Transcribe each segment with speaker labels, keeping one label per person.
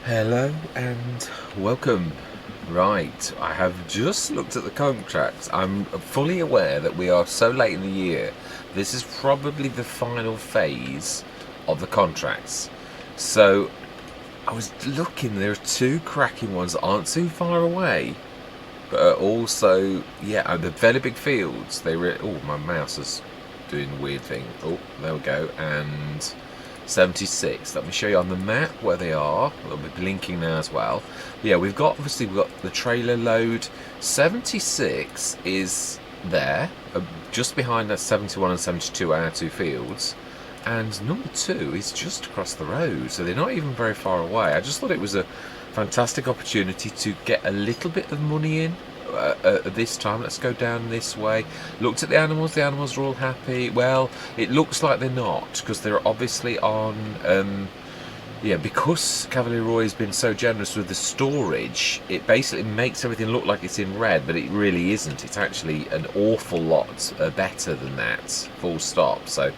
Speaker 1: Hello and welcome. Right, I have just looked at the contracts. I'm fully aware that we are so late in the year. This is probably the final phase of the contracts. So I was looking, there are two cracking ones that aren't too far away, but are also, yeah, the very big fields. Oh, my mouse is doing a weird thing. Oh, there we go. And 76. Let me show you on the map where they are. They'll be blinking now as well. Yeah, we've got the trailer load. 76 is there, just behind that 71 and 72 are our two fields. And number 2 is just across the road, so they're not even very far away. I just thought it was a fantastic opportunity to get a little bit of money in this time. Let's go down this way. Looked at the animals are all happy. Well, it looks like they're not, because they're obviously on yeah, because Cavalier Roy has been so generous with the storage, it basically makes everything look like it's in red, but it really isn't. It's actually an awful lot better than that, full stop. So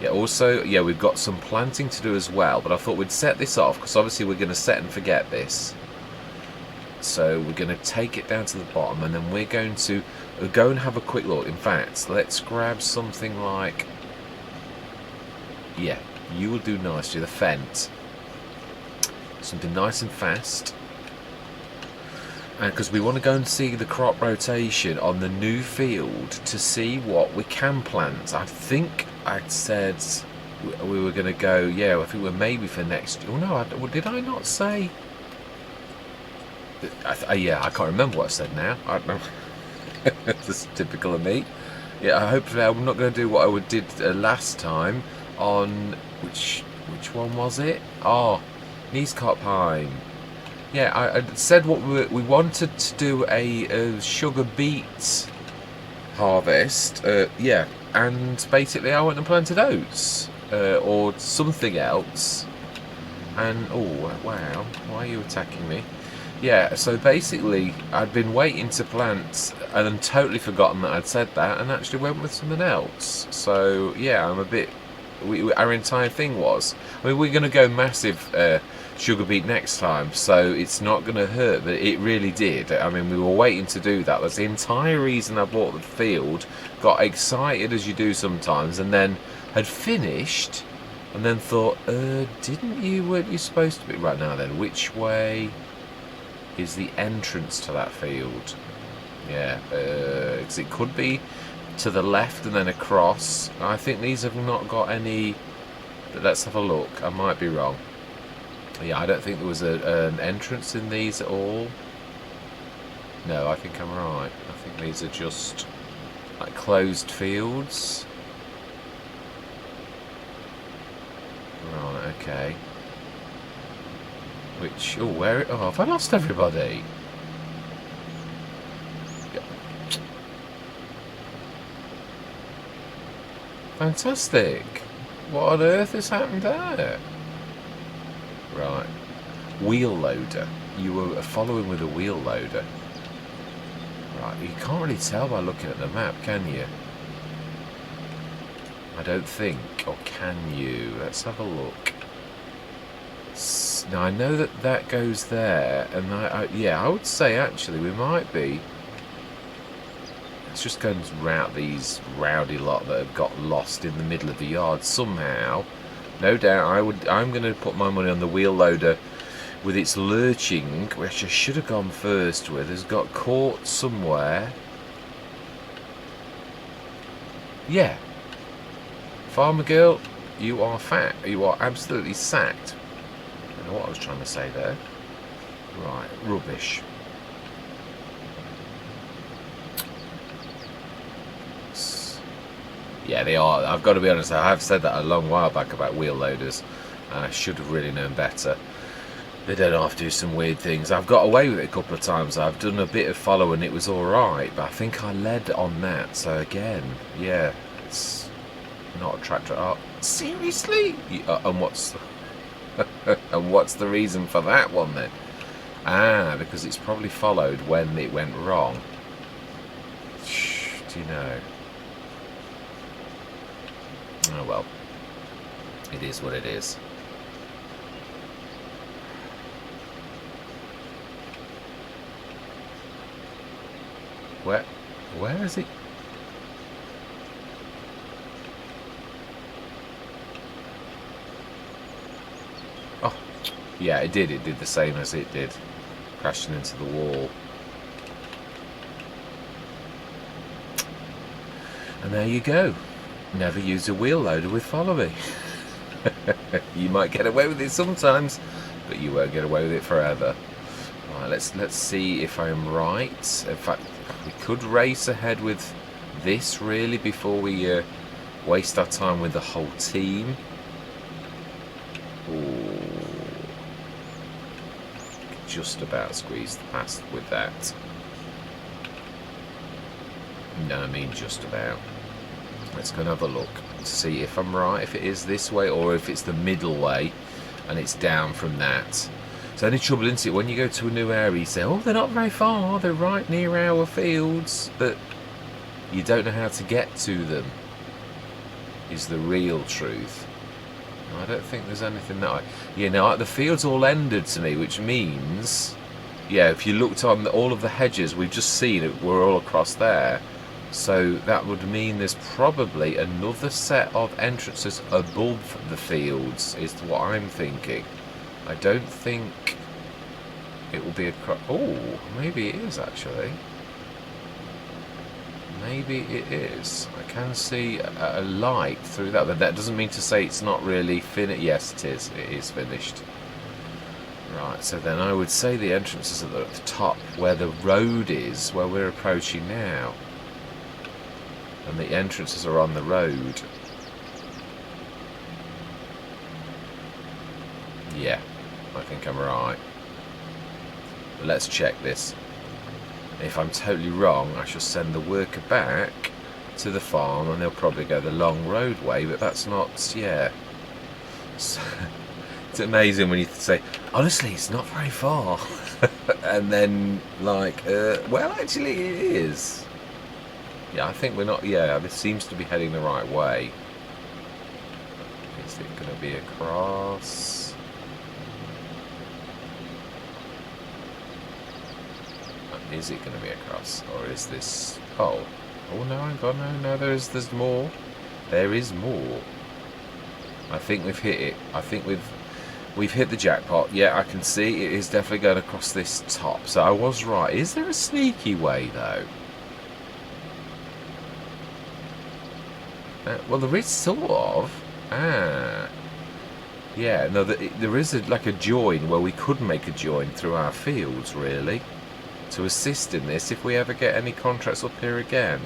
Speaker 1: yeah, also, yeah, we've got some planting to do as well, but I thought we'd set this off because obviously we're going to set and forget this. So we're going to take it down to the bottom, and then we're going to go and have a quick look. In fact, let's grab something like, yeah, you will do nicely, the Fent. Something nice and fast. And because we want to go and see the crop rotation on the new field to see what we can plant. I think I'd said we were going to go, yeah, I think we're maybe for next, oh no, did I not say? Yeah, I can't remember what I said now. I don't know. That's typical of me. Yeah, hopefully I'm not going to do what I did last time on, which one was it? Oh, Kneescott Pine. Yeah, I said what we wanted to do a sugar beet harvest. Yeah, and basically I went and planted oats or something else. And oh wow, why are you attacking me? Yeah, so basically I'd been waiting to plant and then totally forgotten that I'd said that and actually went with something else. So yeah, I'm a bit. Our entire thing was, I mean, we're going to go massive sugar beet next time, so it's not going to hurt, but it really did. I mean, we were waiting to do that. That's the entire reason I bought the field. Got excited as you do sometimes, and then had finished, and then thought, weren't you supposed to be right now? Then which way is the entrance to that field? Yeah, because it could be to the left and then across. I think these have not got any, but let's have a look. I might be wrong. Yeah, I don't think there was an entrance in these at all. No, I think I'm right. I think these are just like closed fields. Right, okay. Which, oh, have I lost everybody? Fantastic. What on earth has happened there? Right. Wheel loader. You were following with a wheel loader. Right, you can't really tell by looking at the map, can you? I don't think. Or can you? Let's have a look. Now, I know that goes there, and yeah, I would say actually we might be. Let's just go and route these rowdy lot that have got lost in the middle of the yard somehow. No doubt I'm going to put my money on the wheel loader with its lurching, which I should have gone first with, has got caught somewhere. Yeah. Farmer girl, you are fat. You are absolutely sacked. I don't know what I was trying to say there. Right, rubbish. Yeah, they are. I've got to be honest, I have said that a long while back about wheel loaders. I should have really known better. They don't have to do some weird things. I've got away with it a couple of times. I've done a bit of following, it was alright, but I think I led on that. So again, yeah, it's not a tractor. Oh, seriously? And what's and what's the reason for that one then? Ah, because it's probably followed when it went wrong. Do you know? Oh well, it is what it is. Where is it? Oh, yeah, it did. It did the same as it did, crashing into the wall. And there you go. Never use a wheel loader with follow me. You might get away with it sometimes, but you won't get away with it forever. Right, let's see if I am right. In fact, we could race ahead with this really before we waste our time with the whole team. Ooh. Just about squeezed past with that. No, I mean just about. Let's go and have a look to see if I'm right, if it is this way or if it's the middle way and it's down from that. So any trouble, isn't it, when you go to a new area, you say, oh, they're not very far, they're right near our fields, but you don't know how to get to them, is the real truth. I don't think there's anything that you know, the fields all ended to me, which means, yeah, if you looked on all of the hedges, we've just seen it, we're all across there. So that would mean there's probably another set of entrances above the fields, is what I'm thinking. I don't think it will be across. Oh, maybe it is actually. Maybe it is. I can see a light through that, but that doesn't mean to say it's not really finished. Yes, it is. It is finished. Right, so then I would say the entrances are at the top, where the road is, where we're approaching now. And the entrances are on the road. Yeah, I think I'm right. But let's check this. If I'm totally wrong, I shall send the worker back to the farm and they'll probably go the long roadway, but that's not, yeah. So, it's amazing when you say, honestly, it's not very far. And then, like, well, actually it is. Yeah, I think we're not, yeah, this seems to be heading the right way. Is it going to be across? Is it going to be across? Or is this, oh no, hang on, no, there's more. There is more. I think we've hit it. I think we've hit the jackpot. Yeah, I can see it is definitely going across this top. So I was right. Is there a sneaky way though? Well, there is sort of. Yeah, no, there is like a join where we could make a join through our fields, really, to assist in this if we ever get any contracts up here again.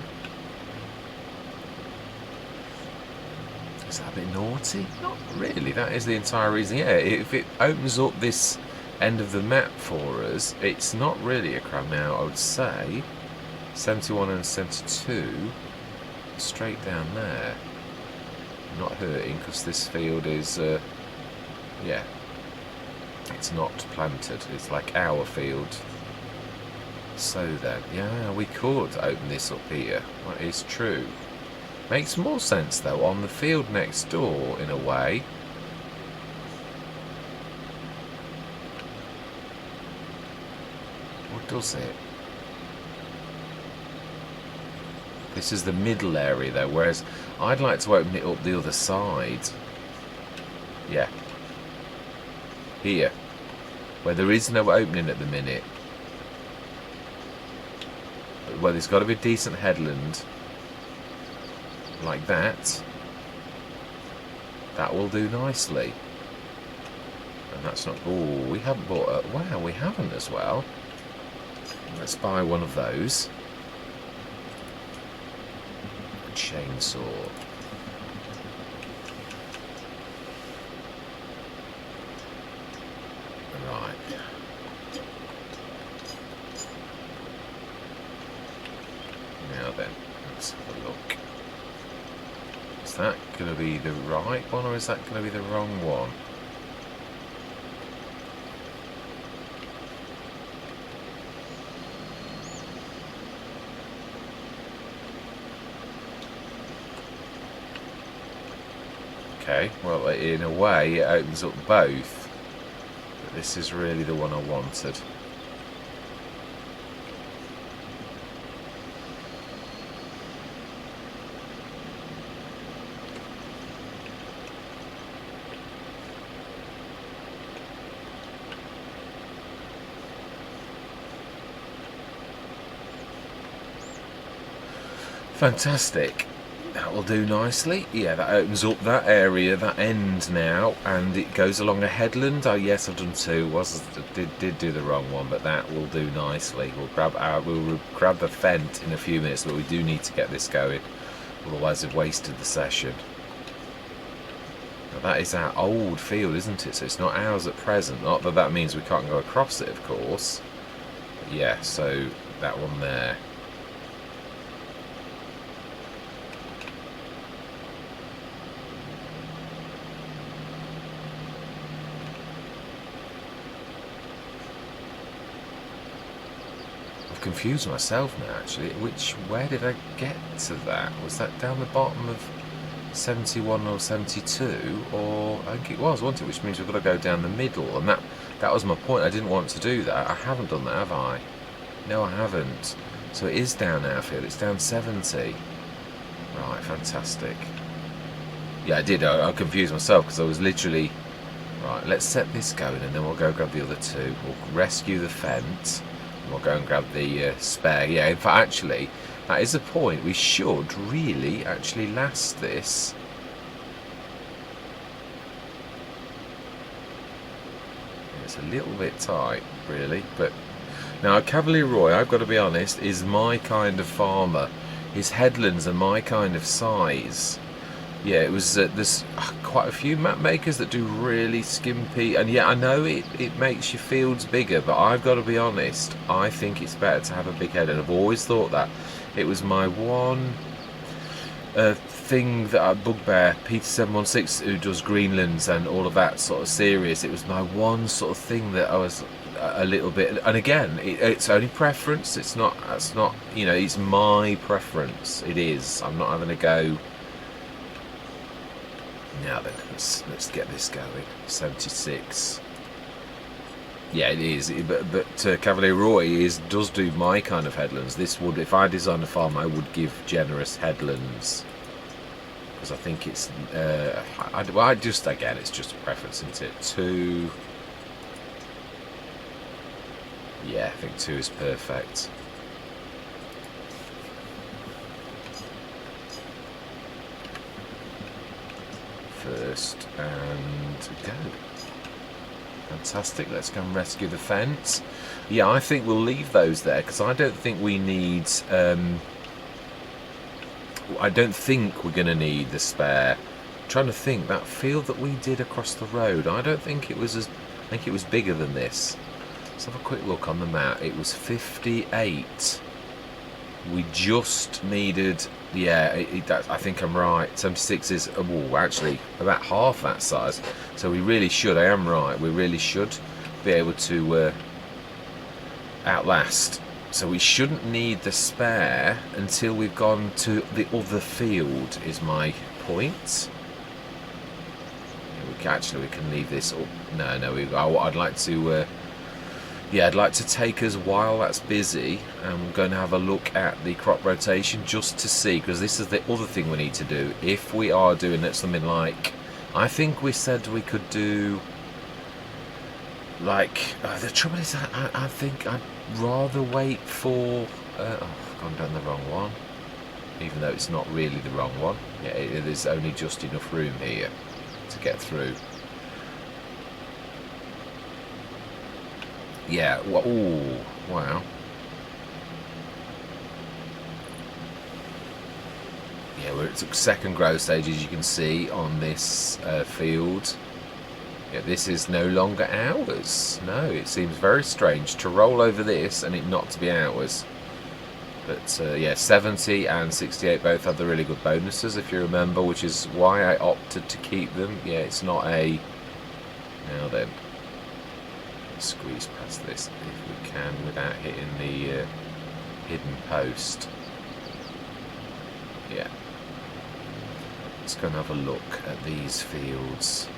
Speaker 1: Is that a bit naughty? Not really, that is the entire reason. Yeah, if it opens up this end of the map for us, it's not really a crowd now, I would say. 71 and 72. Straight down there, not hurting because this field is yeah, it's not planted, it's like our field. So then, yeah, we could open this up here, that is true. Makes more sense though on the field next door in a way. Or does it? This is the middle area though, whereas I'd like to open it up the other side. Yeah. Here. Where there is no opening at the minute. Well, there's got to be a decent headland. Like that. That will do nicely. And that's not... Oh, we haven't bought a... Wow, we haven't as well. Let's buy one of those. Chainsaw. Right. Now then, let's have a look. Is that going to be the right one or is that going to be the wrong one? Okay, well, in a way it opens up both, but this is really the one I wanted. Fantastic. That will do nicely. Yeah, that opens up that area, that end now, and it goes along a headland. Oh yes, I've done two. Did do the wrong one, but that will do nicely. We'll grab the fent in a few minutes, but we do need to get this going. Otherwise, we've wasted the session. Now, that is our old field, isn't it? So it's not ours at present. Not that that means we can't go across it, of course. But yeah, so that one there. Confused myself now actually. Where did I get to that? Was that down the bottom of 71 or 72? Or I think it was, wasn't it? Which means we've got to go down the middle, and that was my point. I didn't want to do that. I haven't done that, have I? No, I haven't. So it is down our field. It's down 70. Right, fantastic. Yeah, I did. I confused myself because I was literally right. Let's set this going, and then we'll go grab the other two. We'll rescue the fence. We'll go and grab the spare. Yeah, in fact, actually, that is a point. We should really actually last this. It's a little bit tight, really. But now, Cavalier Roy, I've got to be honest, is my kind of farmer. His headlands are my kind of size. Yeah, it was. There's quite a few map makers that do really skimpy, and yeah, I know it makes your fields bigger, but I've got to be honest, I think it's better to have a big head, and I've always thought that. It was my one thing that I bugbear Peter 716, who does Greenlands and all of that sort of series. It was my one sort of thing that I was a little bit, and again, it's only preference. It's not. That's not. You know, it's my preference. It is. I'm not having a go. Now then, let's get this going. 76. Yeah, it is. But Cavalier Roy does do my kind of headlands. This would, if I designed a farm, I would give generous headlands because I think it's. Again, it's just a preference, isn't it? 2. Yeah, I think 2 is perfect. First and go. Fantastic. Let's go and rescue the fence. Yeah, I think we'll leave those there because I don't think we need. I don't think we're going to need the spare. I'm trying to think, that field that we did across the road, I don't think it was as. I think it was bigger than this. Let's have a quick look on the map. It was 58. We just needed. Yeah, I think I'm right. 76 is actually about half that size. So we really should. I am right. We really should be able to outlast. So we shouldn't need the spare until we've gone to the other field. Is my point. We can leave this up. No. I'd like to. Yeah, I'd like to take us while that's busy, and we're going to have a look at the crop rotation just to see, because this is the other thing we need to do. If we are doing it something like, I think we said we could do, like, the trouble is I think I'd rather wait for, I've gone down the wrong one, even though it's not really the wrong one. Yeah, there's only just enough room here to get through. Yeah, ooh, wow. Yeah, we're at second growth stage, as you can see on this field. Yeah, this is no longer ours. No, it seems very strange to roll over this and it not to be ours. But yeah, 70 and 68 both have the really good bonuses, if you remember, which is why I opted to keep them. Yeah, it's not a... Now then. Squeeze past this if we can without hitting the hidden post. Yeah. Let's go and have a look at these fields.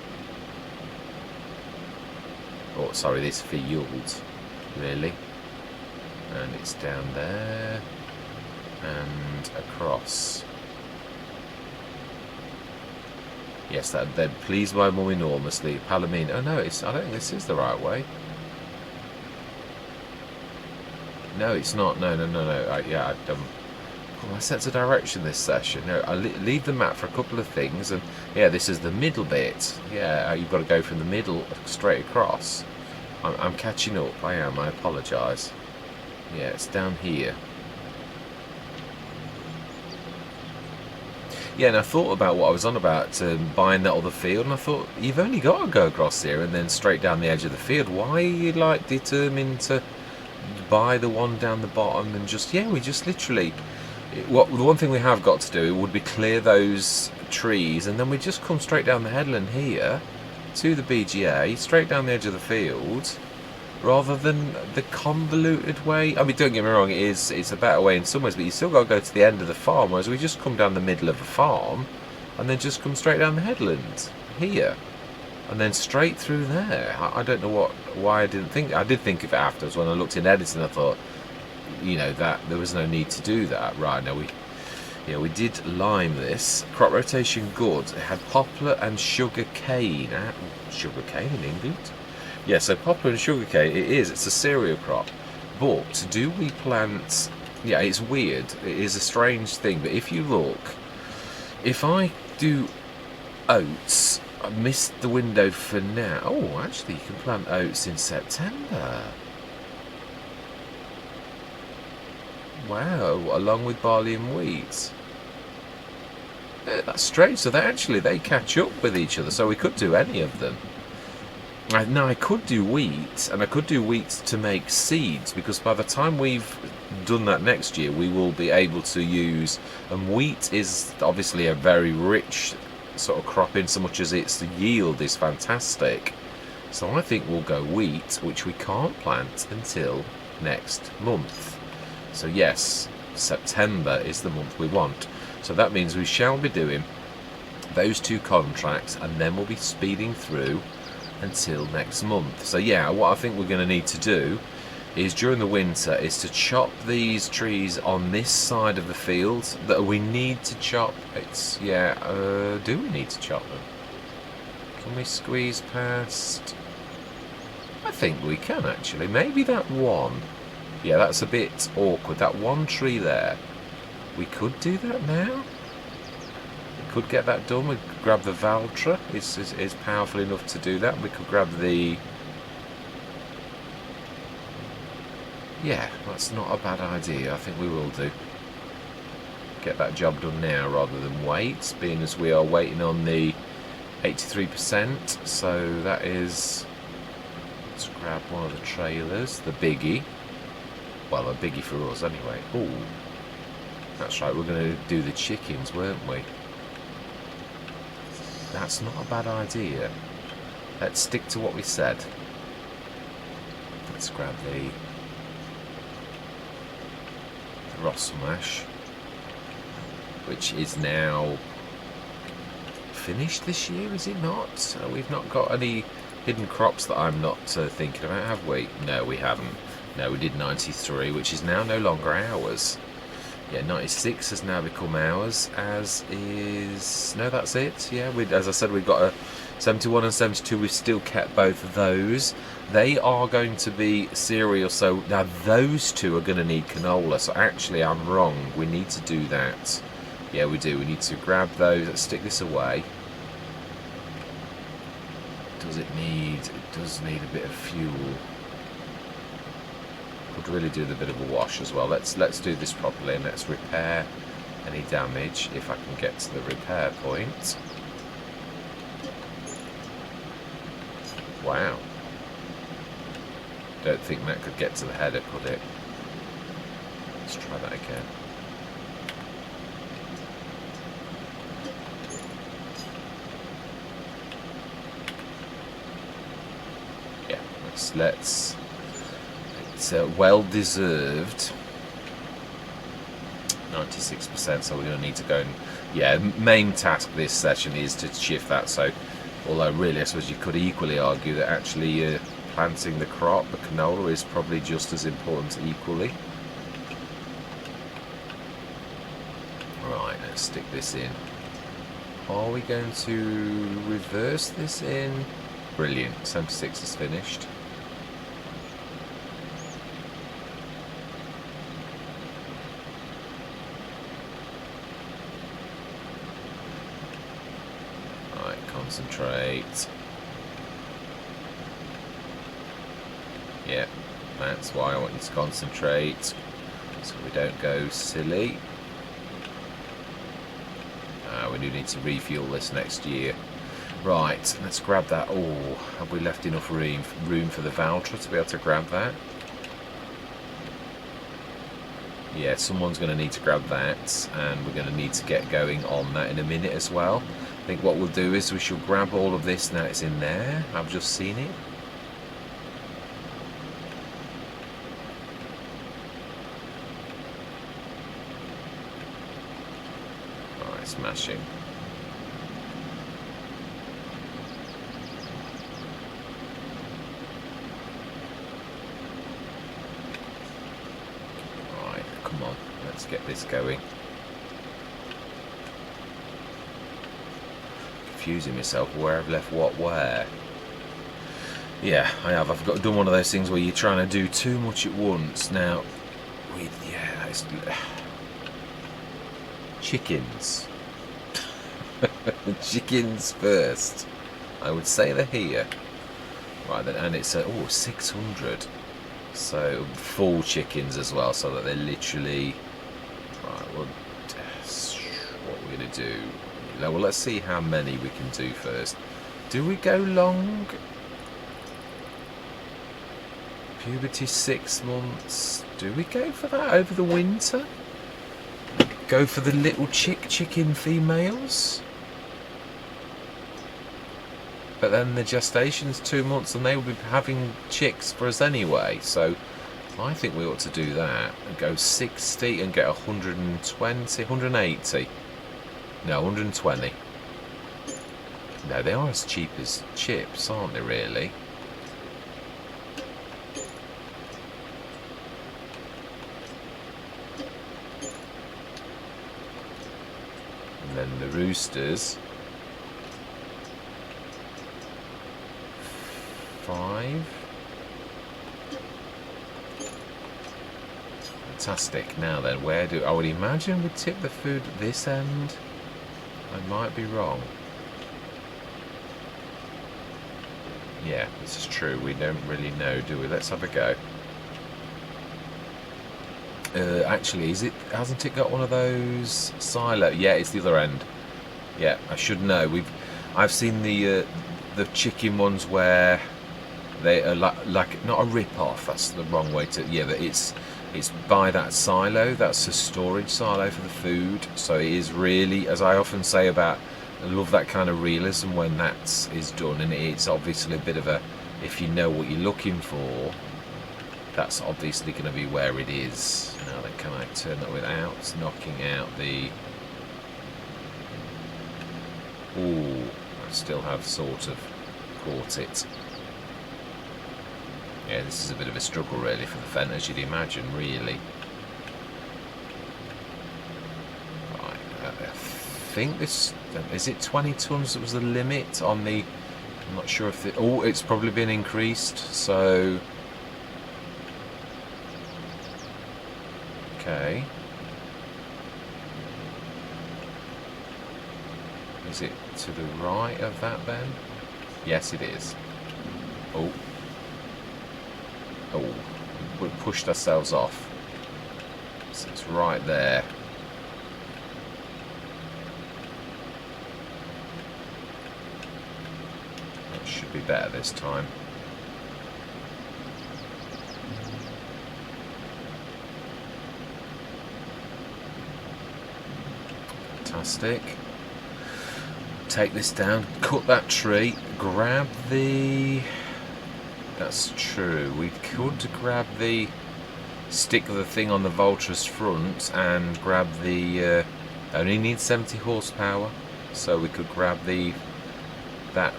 Speaker 1: Oh, sorry, this field, really. And it's down there and across. Yes, that'd please my mum enormously. Palomino. Oh no, I don't think this is the right way. No, it's not. No. Yeah, my sense of direction this session. I leave the map for a couple of things, and yeah, this is the middle bit. Yeah, you've got to go from the middle straight across. I'm catching up. I am. I apologise. Yeah, it's down here. Yeah, and I thought about what I was on about, buying that other field, and I thought, you've only got to go across here and then straight down the edge of the field. Why are you, like, determined to buy the one down the bottom and just, yeah, we just literally... the one thing we have got to do would be clear those trees, and then we just come straight down the headland here to the BGA, straight down the edge of the field, rather than the convoluted way. I mean, don't get me wrong, it's a better way in some ways, but you still got to go to the end of the farm, whereas we just come down the middle of the farm and then just come straight down the headland here and then straight through there. I don't know why I didn't think. I did think of it afterwards when I looked in editing. I thought, you know, that there was no need to do that. Right, now we did lime this. Crop rotation good. It had poplar and sugar cane. Sugar cane in England? Yeah, so poplar and sugarcane, it's a cereal crop. But do we plant... Yeah, it's weird. It is a strange thing. But if you look, if I do oats, I missed the window for now. Oh, actually, you can plant oats in September. Wow, along with barley and wheat. That's strange. So they catch up with each other. So we could do any of them. Now, I could do wheat, and I could do wheat to make seeds, because by the time we've done that next year, we will be able to use... And wheat is obviously a very rich sort of crop in so much as its yield is fantastic. So I think we'll go wheat, which we can't plant until next month. So yes, September is the month we want. So that means we shall be doing those two contracts, and then we'll be speeding through until next month. So yeah, what I think we're going to need to do is during the winter is to chop these trees on this side of the field that we need to chop. It's, yeah, do we need to chop them? Can we squeeze past? I think we can actually. Maybe that one. Yeah, that's a bit awkward. That one tree there. We could do that now. Could get that done. We could grab the Valtra. It's powerful enough to do that. We could grab the... Yeah, that's not a bad idea. I think we will do. Get that job done now rather than wait, being as we are waiting on the 83%. So that is... Let's grab one of the trailers, the biggie. Well, a biggie for us anyway. Oh, that's right. We're going to do the chickens, weren't we? That's not a bad idea. Let's stick to what we said. Let's grab the Ross mash, which is now finished this year, is it not? We've not got any hidden crops that I'm not thinking about, have we? No, we haven't. No, we did 93, which is now no longer ours. Yeah, 96 has now become ours, as is... No, that's it. Yeah, as I said, we've got a 71 and 72. We've still kept both of those. They are going to be cereal, so now those two are going to need canola. So actually, I'm wrong. We need to do that. Yeah, we do. We need to grab those. Let's stick this away. Does it need... It does need a bit of fuel. Could really do the bit of a wash as well. Let's do this properly, and let's repair any damage if I can get to the repair point. Wow. Don't think that could get to the header, could it? Let's try that again. Yeah, let's it's well deserved. 96%, so we're going to need to go and... Yeah, main task this session is to shift that, so... Although really I suppose you could equally argue that actually planting the crop, the canola, is probably just as important equally. Right, let's stick this in. Are we going to reverse this in? Brilliant, 76 is finished. concentrate. Yeah, that's why I want you to concentrate, so we don't go silly. We do need to refuel this next year. Right, let's grab that. Oh, have we left enough room for the Valtra to be able to grab that? Yeah, someone's going to need to grab that, and we're going to need to get going on that in a minute as well. I think what we'll do is we shall grab all of this now it's in there. I've just seen it. Alright, smashing. Come on, let's get this going. Confusing myself where I've left what where. Yeah, I have. I've done one of those things where you're trying to do too much at once. Now, it's chickens. Chickens first. I would say they're here. Right then, and it's 600. So full chickens as well, so that they're literally right. Well, what we're gonna do? Well, let's see how many we can do first. Do we go long? Puberty 6 months. Do we go for that over the winter? Go for the little chicken females? But then the gestation's 2 months and they will be having chicks for us anyway, so I think we ought to do that and go 60 and get 120, 180. No, 120. No, they are as cheap as chips, aren't they, really? And then the roosters. 5. Fantastic. Now then, I would imagine we'd tip the food at this end. I might be wrong. Yeah, this is true. We don't really know, do we? Let's have a go. Actually, hasn't it got one of those silo? Yeah, it's the other end. Yeah, I should know. I've seen the chicken ones where they are like not a rip-off. That's the wrong way to. Yeah, but it's by that silo. That's a storage silo for the food. So it is really, as I often say I love that kind of realism when that is done, and it's obviously a bit of a. If you know what you're looking for, that's obviously going to be where it is. Now then, can I turn that without knocking out the? Ooh, I still have sort of caught it. Yeah, this is a bit of a struggle really for the Fendt, as you'd imagine, really. Right, I think this, is it 20 tonnes that was the limit on the, I'm not sure if it's probably been increased, so. Okay. Is it to the right of that then? Yes, it is. Oh, we pushed ourselves off. So it's right there. That should be better this time. Fantastic. Take this down, cut that tree, grab the. That's true. We could grab stick the thing on the Valtra's front and grab the. Only needs 70 horsepower, so we could grab that.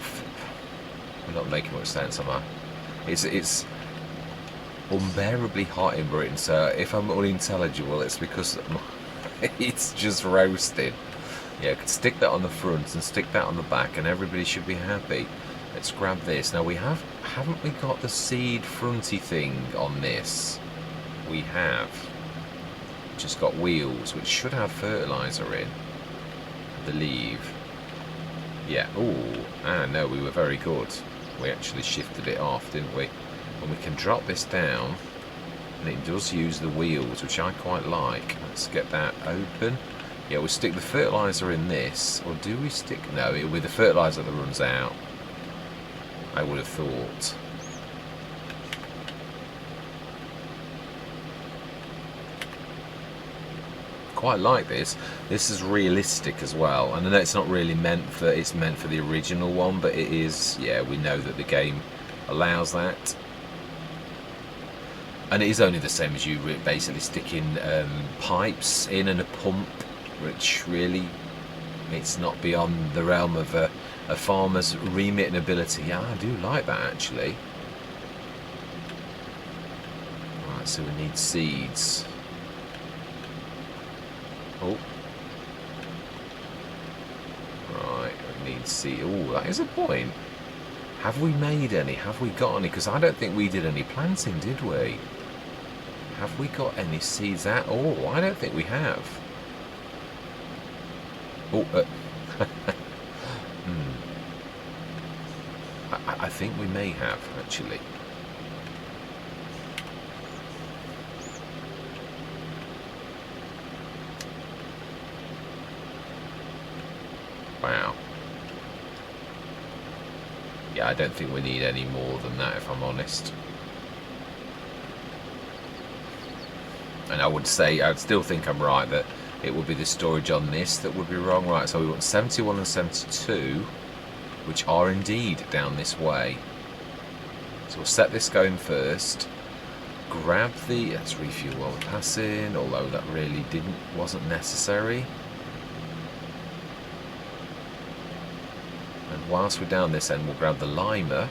Speaker 1: I'm not making much sense, am I? It's unbearably hot in Britain, so if I'm unintelligible, it's because it's just roasting. Yeah, I could stick that on the front and stick that on the back, and everybody should be happy. Let's grab this. Now haven't we got the seed fronty thing on this? We have. Just got wheels, which should have fertiliser in, I believe. Yeah. Oh, no, we were very good. We actually shifted it off, didn't we? And we can drop this down, and it does use the wheels, which I quite like. Let's get that open. Yeah, we'll stick the fertiliser in this, or do we stick... No, it'll be the fertiliser that runs out, I would have thought. Quite like this. This is realistic as well. And I know it's not really meant for... It's meant for the original one, but it is... Yeah, we know that the game allows that. And it is only the same as you basically sticking pipes in and a pump, which really, it's not beyond the realm of a farmer's remit and ability. Yeah, I do like that actually. Right, so we need seeds. Oh. Right, we need seeds. Oh, that is a point. Have we made any? Have we got any? Because I don't think we did any planting, did we? Have we got any seeds at all? I don't think we have. Oh, I think we may have, actually. Wow. Yeah, I don't think we need any more than that, if I'm honest. And I would say, I'd still think I'm right, that it would be the storage on this that would be wrong. Right, so we want 71 and 72, which are indeed down this way. So we'll set this going first. Grab the... Let's refuel while we're passing, although that really wasn't necessary. And whilst we're down this end, we'll grab the limer.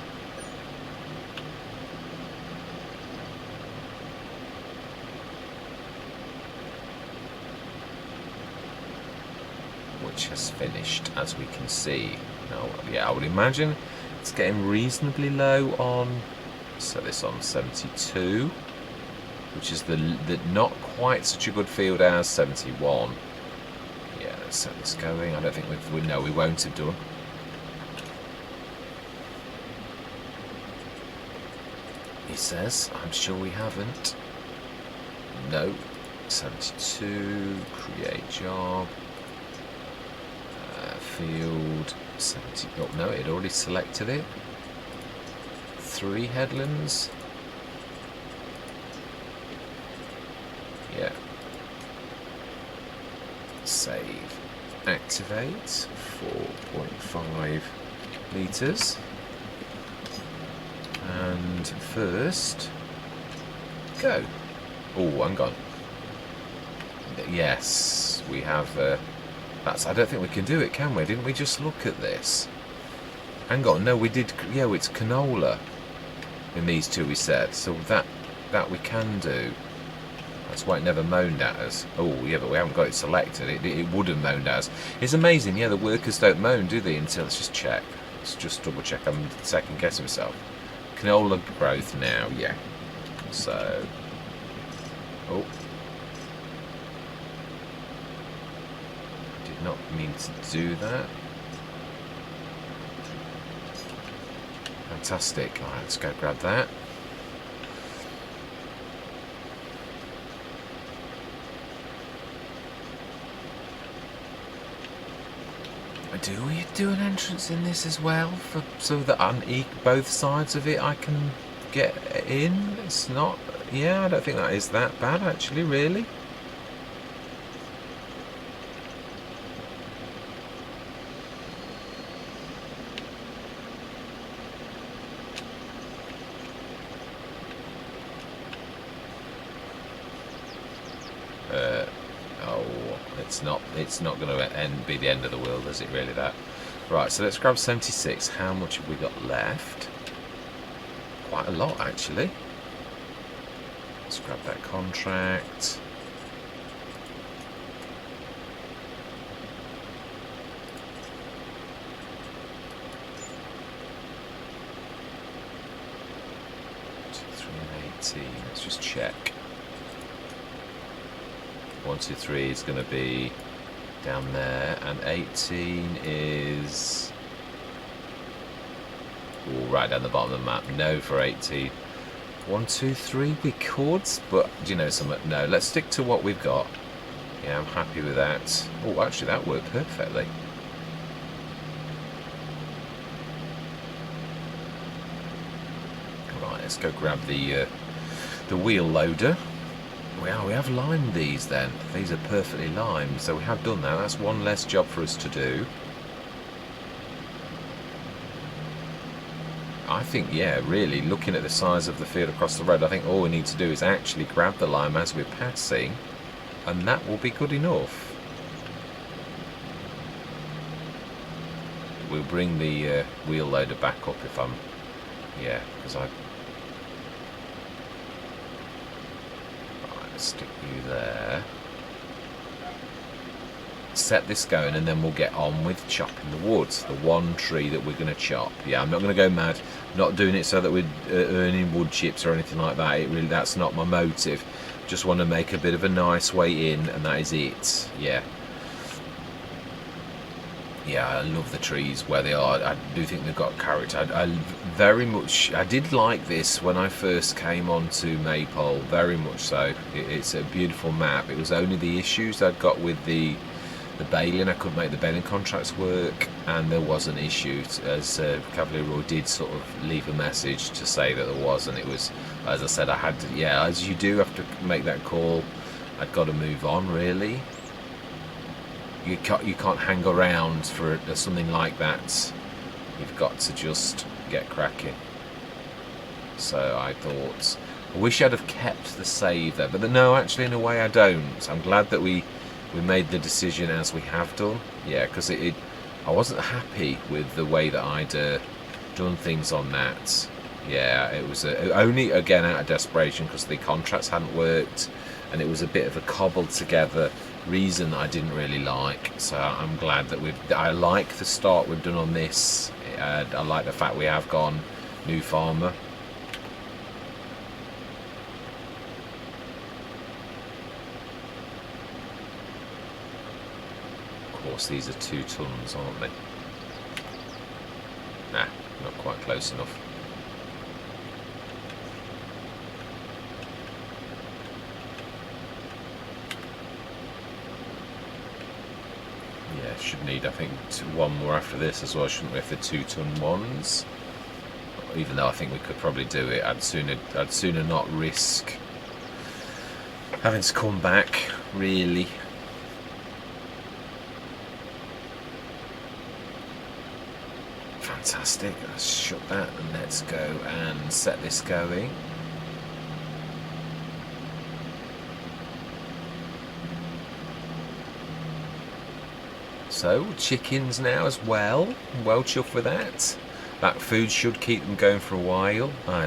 Speaker 1: Which has finished, as we can see. Now, yeah, I would imagine it's getting reasonably low on... Set this on 72, which is the not quite such a good field as 71. Yeah, let's set this going. I don't think we won't have done. He says, I'm sure we haven't. No. 72, create job. Field 70. Oh no, it had already selected it. 3 headlands. Yeah. Save. Activate. 4.5 litres. And first, go. Oh, I'm gone. Yes, we have. I don't think we can do it, can we? Didn't we just look at this? Hang on, no, we did. Yeah, it's canola in these two, we said. So that we can do. That's why it never moaned at us. Oh, yeah, but we haven't got it selected. It would have moaned at us. It's amazing, yeah, the workers don't moan, do they? Until, let's just check. Let's just double check. I'm second guessing myself. Canola growth now, yeah. So, oh. Not mean to do that. Fantastic. Alright, let's go grab that. Do we do an entrance in this as well, so that on both sides of it I can get in? It's not... Yeah, I don't think that is that bad actually, really. It's not going to be the end of the world, is it really, that? Right, so let's grab 76. How much have we got left? Quite a lot, actually. Let's grab that contract. Let's just check. 123 is going to be down there, and 18 is Ooh, right down the bottom of the map. No for 18. 1, 2, 3. We could, but do you know something? No, let's stick to what we've got. Yeah, I'm happy with that. Oh, actually, that worked perfectly. Right, let's go grab the wheel loader. We have limed these then. These are perfectly limed, so we have done that. That's one less job for us to do. I think, yeah, really, looking at the size of the field across the road, I think all we need to do is actually grab the lime as we're passing, and that will be good enough. We'll bring the wheel loader back up if I'm... Yeah, because I... Stick you there. Set this going, and then we'll get on with chopping the wood. The one tree that we're going to chop. Yeah, I'm not going to go mad. Not doing it so that we're earning wood chips or anything like that. That's not my motive. Just want to make a bit of a nice way in, and that is it. Yeah. Yeah, I love the trees where they are. I do think they've got character. I very much... I did like this when I first came onto Maypole, very much so. It's a beautiful map. It was only the issues I'd got with the baling. I couldn't make the baling contracts work, and there was an issue, as Cavalier Roy did sort of leave a message to say that there was, and it was, as I said, I had to... Yeah, as you do have to make that call, I'd got to move on, really. You can't hang around for something like that. You've got to just get cracking. So I thought, I wish I'd have kept the save there, but no, actually in a way I don't. I'm glad that we made the decision as we have done. Yeah, because I wasn't happy with the way that I'd done things on that. Yeah, it was only again out of desperation because the contracts hadn't worked, and it was a bit of a cobbled together reason that I didn't really like. So I'm glad that I like the start we've done on this. I like the fact we have gone new farmer. Of course, these are 2 tons, aren't they? Nah, not quite close enough. Yeah, should need, I think, one more after this as well, shouldn't we, if they're 2-ton ones? Even though I think we could probably do it, I'd sooner not risk having to come back, really. Fantastic. Let's shut that and let's go and set this going. So, chickens now as well. Well chuffed with that. That food should keep them going for a while. No, I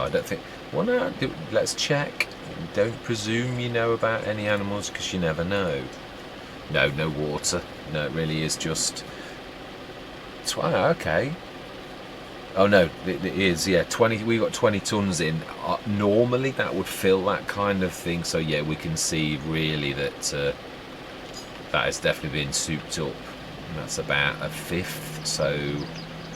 Speaker 1: don't think... Well, no, let's check. Don't presume you know about any animals, because you never know. No, no water. No, it really is just... Okay. Oh no, it is, yeah, 20. We've got 20 tons in. Normally that would fill that kind of thing, so yeah, we can see really that that has definitely been souped up. And that's about a fifth, so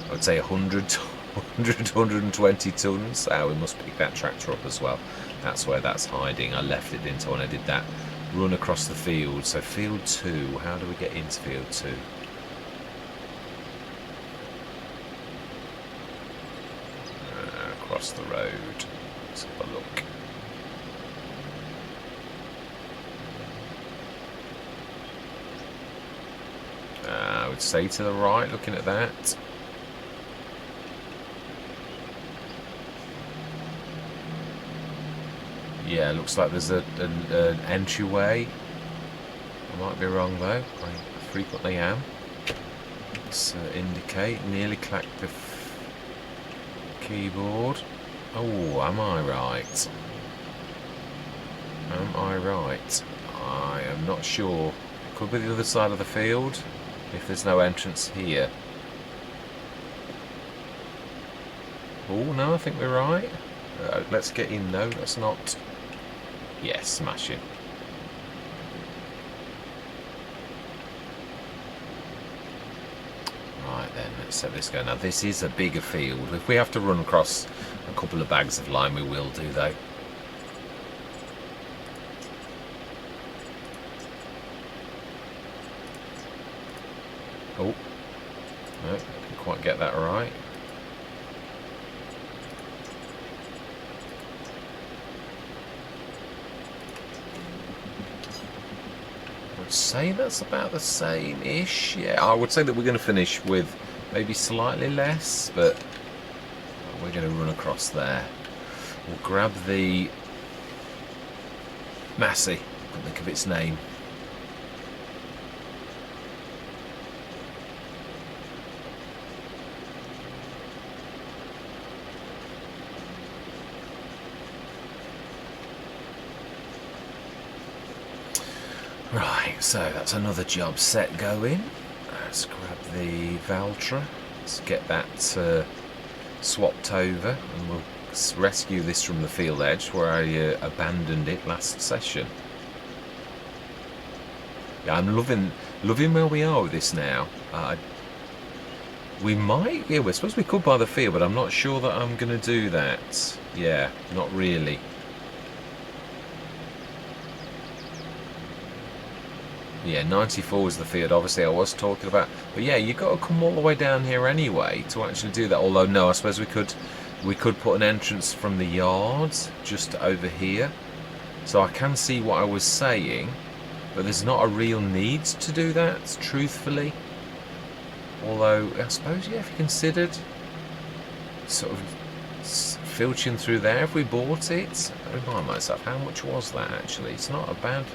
Speaker 1: I would say 120 tons. So we must pick that tractor up as well. That's where that's hiding. I left it, didn't I, when I did that run across the field. So field 2, how do we get into field 2? Across the road. Let's have a look. I would say to the right, looking at that. Yeah, looks like there's an entryway. I might be wrong though. I frequently am. Let's indicate. Nearly clacked the keyboard. Oh, am I right? Am I right? I am not sure. Could be the other side of the field if there's no entrance here. Oh no, I think we're right. Let's get in though. Let's not. Yes, smashing. Right then. Let's set this going. Now this is a bigger field. If we have to run across a couple of bags of lime, we will do though. Oh, no, I didn't quite get that right. I would say that's about the same-ish. Yeah, I would say that we're going to finish with maybe slightly less, but we're going to run across there. We'll grab the Massey. I can't think of its name. Right, so that's another job set going. Let's grab the Valtra. Let's get that swapped over, and we'll rescue this from the field edge where I abandoned it last session. Yeah, I'm loving where we are with this now. We might, yeah, I suppose we could buy the field, but I'm not sure that I'm going to do that. Yeah, not really. Yeah, 94 is the field, obviously I was talking about. But yeah, you've got to come all the way down here anyway to actually do that. Although, no, I suppose we could put an entrance from the yard just over here. So I can see what I was saying, but there's not a real need to do that, truthfully. Although, I suppose, yeah, if you considered sort of filtering through there, if we bought it, I remind myself, how much was that actually? It's not a bad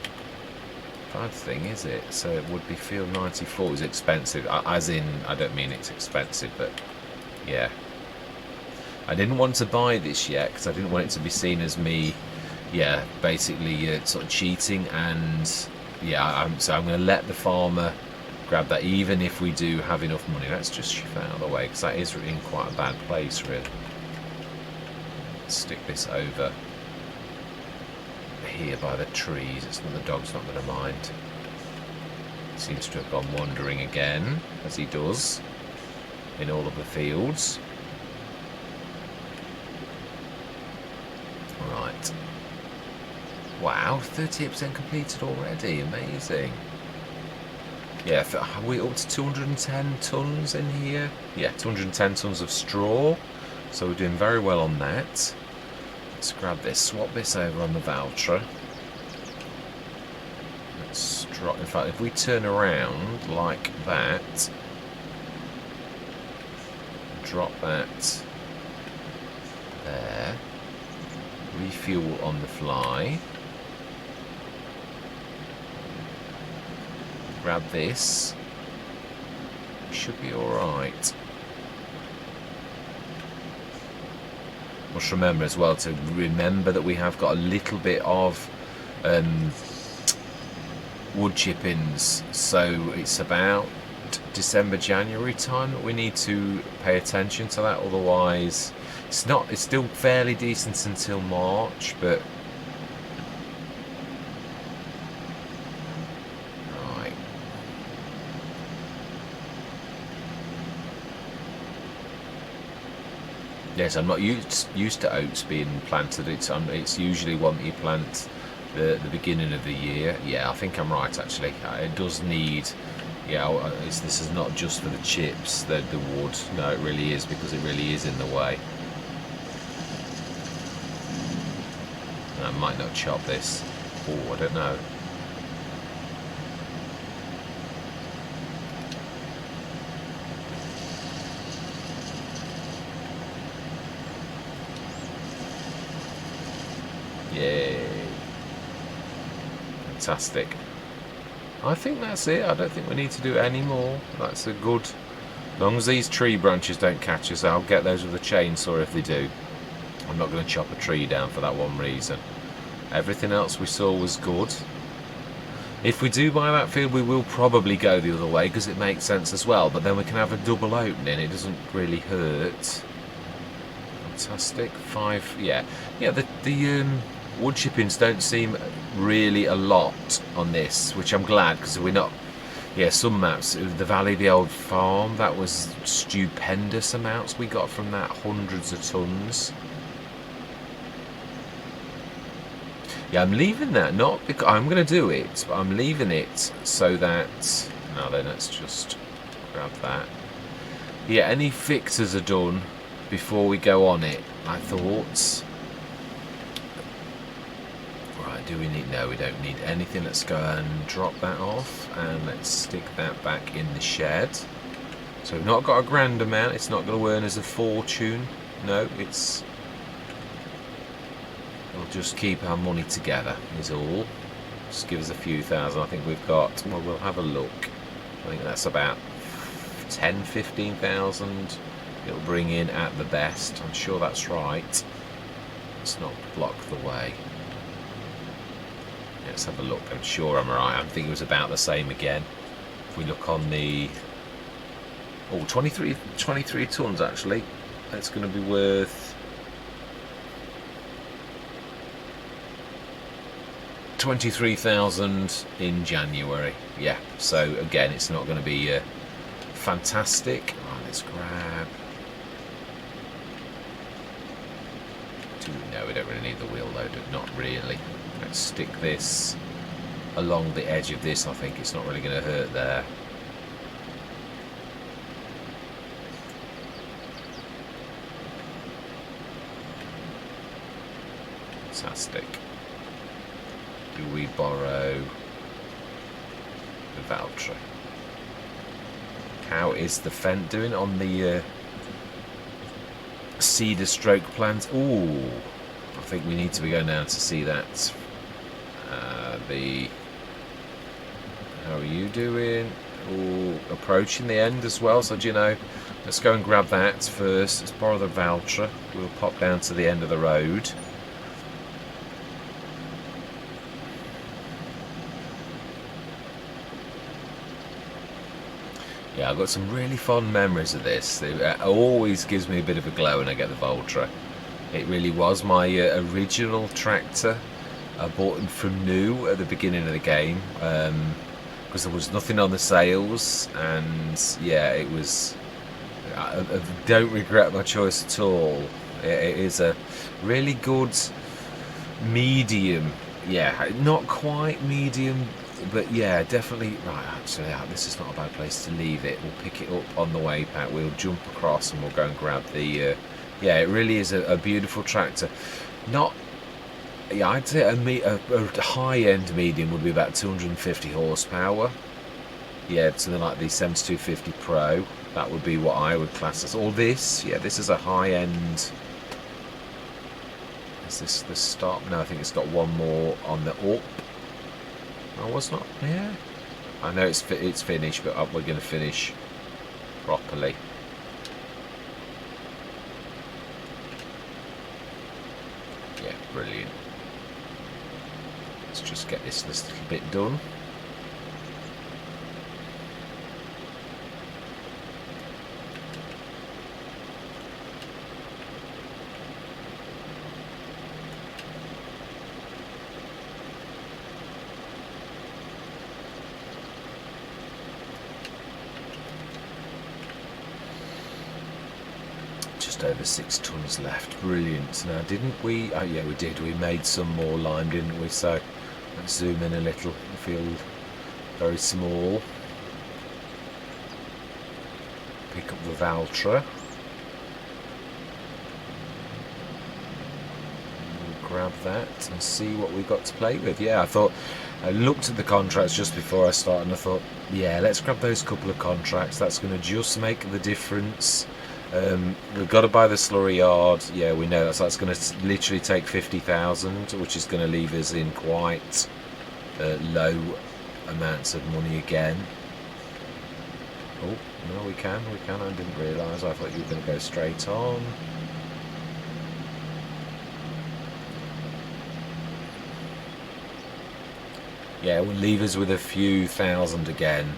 Speaker 1: thing, is it? So it would be field 94 is expensive, as in, I don't mean it's expensive, but yeah, I didn't want to buy this yet because I didn't want it to be seen as me, yeah, basically sort of cheating. And yeah, so I'm going to let the farmer grab that, even if we do have enough money. Let's just shift that out of the way because that is in quite a bad place, really. Stick this over here by the trees. It's not, the dog's not going to mind. Seems to have gone wandering again, as he does in all of the fields. Right. Wow, 38% completed already. Amazing. Yeah, are we up to 210 tonnes in here? Yeah, 210 tonnes of straw. So we're doing very well on that. Let's grab this, swap this over on the Valtra. Let's drop, in fact, if we turn around like that, drop that there, refuel on the fly, grab this, should be alright. Must remember as well to remember that we have got a little bit of wood chippings, so it's about December, January time that we need to pay attention to that. Otherwise, it's still fairly decent until March, but right. Yes, I'm not used to oats being planted. It's usually one that you plant the beginning of the year. Yeah, I think I'm right actually. It does need, yeah, this is not just for the chips, the wood. No, it really is, because it really is in the way. I might not chop this. Oh, I don't know. Yay. Fantastic. I think that's it. I don't think we need to do any more. That's a good... As long as these tree branches don't catch us, I'll get those with a chainsaw if they do. I'm not going to chop a tree down for that one reason. Everything else we saw was good. If we do buy that field, we will probably go the other way because it makes sense as well. But then we can have a double opening. It doesn't really hurt. Fantastic. 5, yeah. Yeah, the wood chippings don't seem really a lot on this, which I'm glad, because we're not Yeah, some maps, the Valley of the Old Farm, that was stupendous amounts we got from that, hundreds of tons. Yeah, I'm leaving that, not because I'm going to do it, but I'm leaving it so that, now then, let's just grab that. Yeah, any fixes are done before we go on it, my thoughts. Right, do we need, no, we don't need anything. Let's go and drop that off, and let's stick that back in the shed. So we've not got a grand amount, it's not going to earn us a fortune, no, it's... We'll just keep our money together, is all. Just give us a few thousand. I think we've got, well, we'll have a look. I think that's about 10, 15,000 it'll bring in at the best. I'm sure that's right. Let's not block the way. Let's have a look. I'm sure I'm right. I think it was about the same again. If we look on the... Oh, 23 tons actually. That's going to be worth... 23,000 in January. Yeah, so again, it's not going to be fantastic. Right, let's grab... No, we don't really need the wheel loader, not really. Let's stick this along the edge of this. I think it's not really going to hurt there. Fantastic. Do we borrow the voucher? How is the Fent doing on the cedar stroke plant? Ooh, I think we need to be going down to see that. How are you doing? Ooh, approaching the end as well, so do you know, let's go and grab that first. Let's borrow the voucher. We'll pop down to the end of the road. Yeah, I've got some really fond memories of this. It always gives me a bit of a glow when I get the Voltra. It really was my original tractor. I bought them from new at the beginning of the game because there was nothing on the sales, and yeah, it was... I don't regret my choice at all. It is a really good medium. Yeah, not quite medium, but yeah, definitely. Right, actually, this is not a bad place to leave it. We'll pick it up on the way back. We'll jump across and we'll go and grab the... yeah, it really is a beautiful tractor. Not... Yeah, I'd say a high-end medium would be about 250 horsepower. Yeah, something like the 7250 Pro. That would be what I would class as... Or this. Yeah, this is a high-end... Is this the stop? No, I think it's got one more on the up. I was not... Yeah. I know it's finished, but we're going to finish properly. Yeah, brilliant. Let's just get this little bit done. Just over 6 tons left. Brilliant. Now, didn't we? Oh yeah, we did. We made some more lime, didn't we? So let's zoom in a little. I feel very small. Pick up the Valtra. We'll grab that and see what we've got to play with. Yeah, I looked at the contracts just before I started and I thought, yeah, let's grab those couple of contracts. That's going to just make the difference. We've got to buy the slurry yard. Yeah, we know that's going to literally take 50,000, which is going to leave us in quite low amounts of money again. Oh, no, we can. I didn't realise. I thought you were going to go straight on. Yeah, it will leave us with a few thousand again,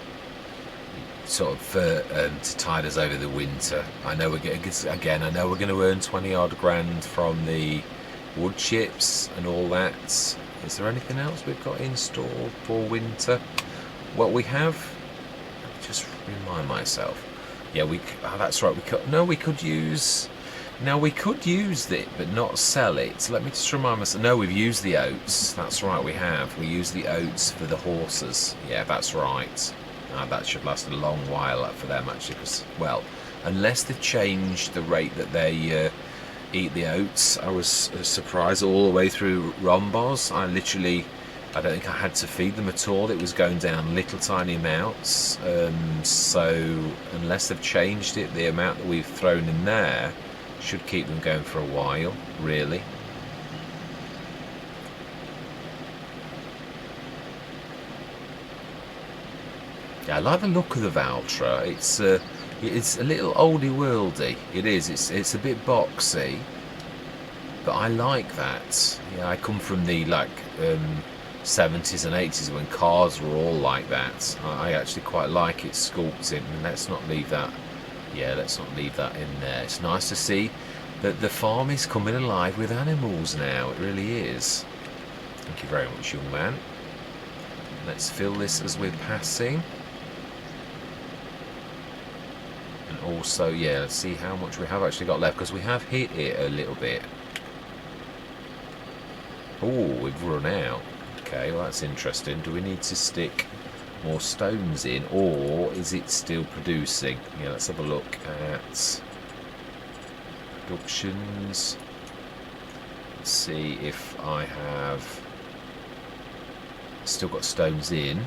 Speaker 1: sort of to tide us over the winter. I know we're going to earn 20 odd grand from the wood chips and all that. Is there anything else we've got in store for winter? Well, we have just remind myself. Yeah, that's right. We could use. Now we could use it, but not sell it. So let me just remind myself. No, we've used the oats. That's right, we have. We use the oats for the horses. Yeah, that's right. That should last a long while for them actually, because, well, unless they've changed the rate that they eat the oats. I was surprised all the way through Rombos. I don't think I had to feed them at all. It was going down little tiny amounts. So unless they've changed it, the amount that we've thrown in there should keep them going for a while, really. Yeah, I like the look of the Valtra. It's a little oldie worldy. It is. It's a bit boxy, but I like that. Yeah, I come from the 70s and 80s when cars were all like that. I actually quite like it sculpting. And let's not leave that. Yeah, let's not leave that in there. It's nice to see that the farm is coming alive with animals now. It really is. Thank you very much, young man. Let's fill this as we're passing. And also, yeah, let's see how much we have actually got left, because we have hit it a little bit. Oh, we've run out. Okay, well that's interesting. Do we need to stick more stones in, or is it still producing? Yeah, let's have a look at productions. Let's see if I have still got stones in.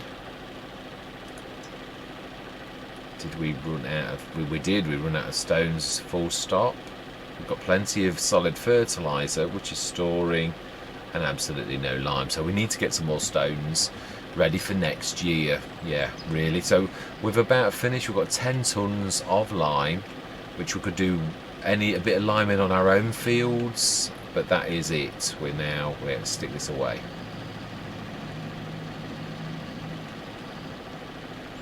Speaker 1: Did we run out of... We did. We run out of stones, full stop. We've got plenty of solid fertiliser, which is storing, and absolutely no lime. So we need to get some more stones ready for next year. Yeah, really. So we've about finished. We've got 10 tonnes of lime, which we could do a bit of liming on our own fields, but that is it. We're going to stick this away.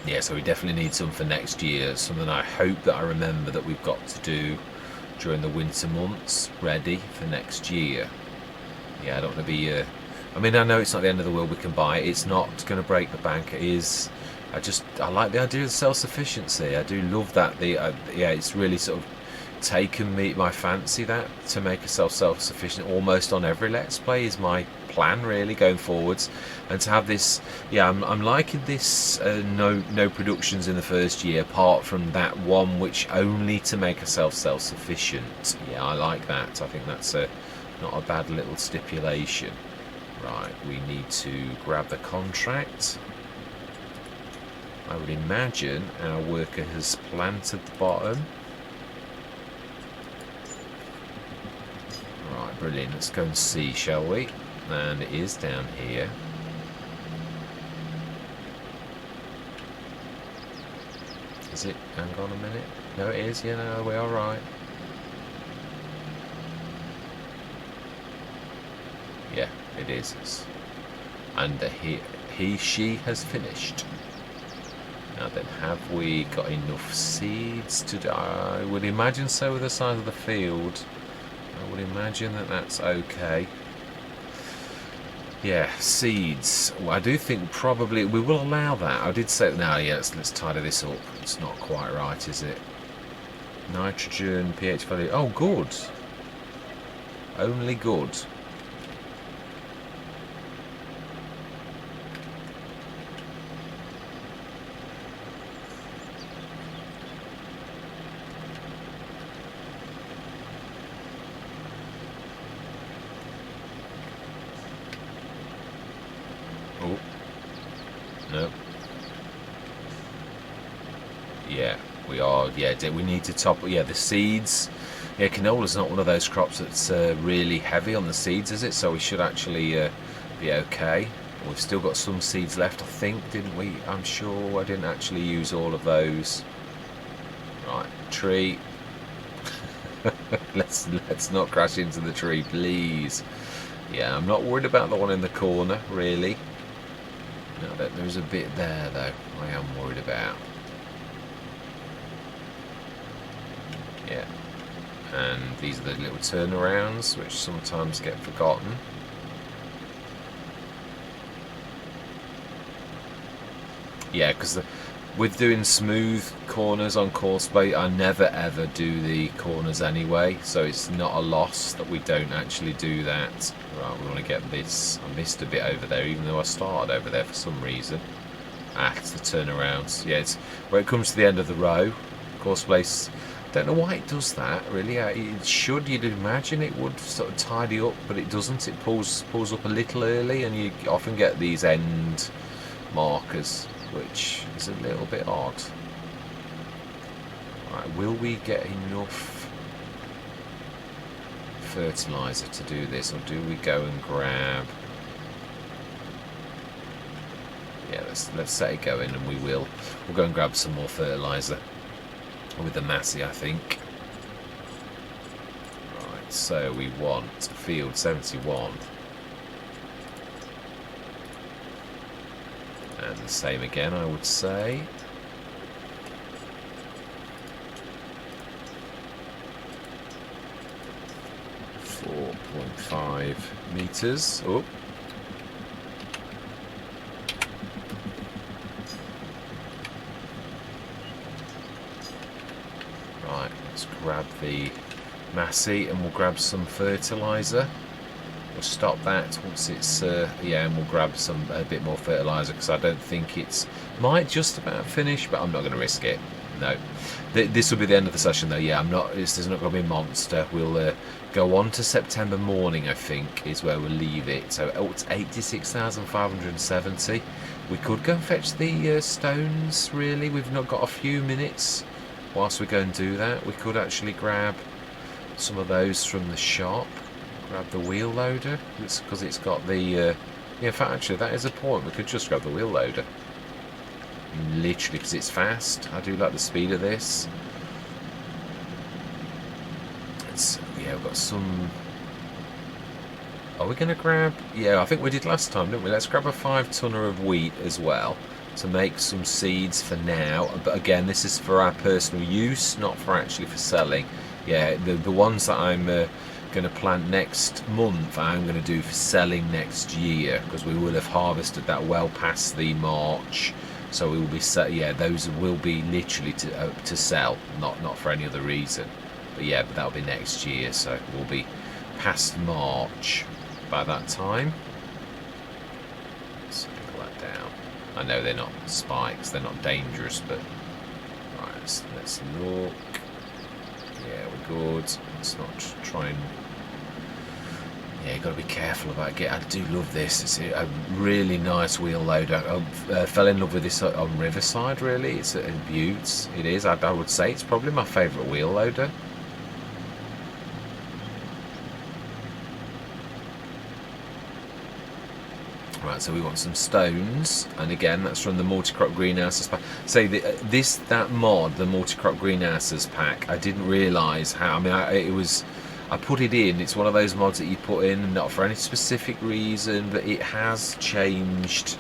Speaker 1: Yeah, so we definitely need some for next year. Something I hope that I remember that we've got to do during the winter months, ready for next year. Yeah, I don't want to be... I mean, I know it's not the end of the world. We can buy it. It's not going to break the bank. It is... I like the idea of self-sufficiency. I do love that. Yeah, it's really sort of taken my fancy, that to make yourself self-sufficient almost on every Let's Play is my plan, really, going forwards. And to have this, yeah, I'm liking this no productions in the first year, apart from that one which only to make yourself self-sufficient. Yeah, I like that. I think that's not a bad little stipulation. Right, we need to grab the contract. I would imagine our worker has planted the bottom. Right, brilliant. Let's go and see, shall we? And it is down here. Is it? Hang on a minute. No, it is. Yeah, no, we are right. Yeah, it is. And she has finished. Now then, have we got enough seeds to do? I would imagine so with the size of the field. I would imagine that that's okay. Yeah, seeds. Well, I do think probably we will allow that. I did say, no, yeah, let's tidy this up. It's not quite right, is it? Nitrogen, pH value. Oh, good. Only good. Oh, no. Yeah, we are. Yeah, we need to top. Yeah, the seeds. Yeah, canola's not one of those crops that's really heavy on the seeds, is it? So we should actually be okay. We've still got some seeds left, I think, didn't we? I'm sure I didn't actually use all of those. Right, tree. let's not crash into the tree, please. Yeah, I'm not worried about the one in the corner, really. No, there's a bit there, though, I am worried about. Yeah. And these are the little turnarounds, which sometimes get forgotten. Yeah, because with doing smooth corners on course bait, I never ever do the corners anyway, so it's not a loss that we don't actually do that. Right, we want to get this. I missed a bit over there, even though I started over there for some reason. It's the turnarounds. Yeah, it's where it comes to the end of the row. Course place. Don't know why it does that. Really, it should. You'd imagine it would sort of tidy up, but it doesn't. It pulls up a little early, and you often get these end markers, which is a little bit odd. Right, will we get enough fertiliser to do this, or do we go and grab? Yeah, let's set it going, and we'll go and grab some more fertiliser with the Massey, I think. Right, so we want field 71. And the same again, I would say. .5 meters. Oh. Right, let's grab the Massey and we'll grab some fertiliser. We'll stop that once it's yeah, and we'll grab a bit more fertiliser, because I don't think it's might just about finish, but I'm not going to risk it. No, this will be the end of the session though. Yeah, this is not going to be a monster. We'll go on to September morning, I think, is where we'll leave it. So it's 86,570. We could go and fetch the stones. Really, we've not got a few minutes whilst we go and do that. We could actually grab some of those from the shop. Grab the wheel loader, because it's got the yeah, in fact, actually that is a point. We could just grab the wheel loader, literally, because it's fast. I do like the speed of this. Yeah, we've got some. Are we going to grab? Yeah, I think we did last time, didn't we? Let's grab a 5-tonner of wheat as well to make some seeds for now. But again, this is for our personal use, not for actually for selling. Yeah, the ones that I'm going to plant next month, I'm going to do for selling next year, because we will have harvested that well past the March. So we will be yeah, those will be literally to sell, not for any other reason. But yeah, but that'll be next year, so we'll be past March by that time. Let's pull that down. I know they're not spikes, they're not dangerous, but right, let's look. Yeah, we're good. Let's not try and. Yeah, you've got to be careful about it. I do love this. It's a really nice wheel loader. I fell in love with this on Riverside, really. It's in Buttes. It is. I would say it's probably my favourite wheel loader. Right, so we want some stones, and again, that's from the multi-crop greenhouses pack. Say that mod, the multi-crop greenhouses pack, I didn't realise how. I mean, I put it in. It's one of those mods that you put in not for any specific reason, but it has changed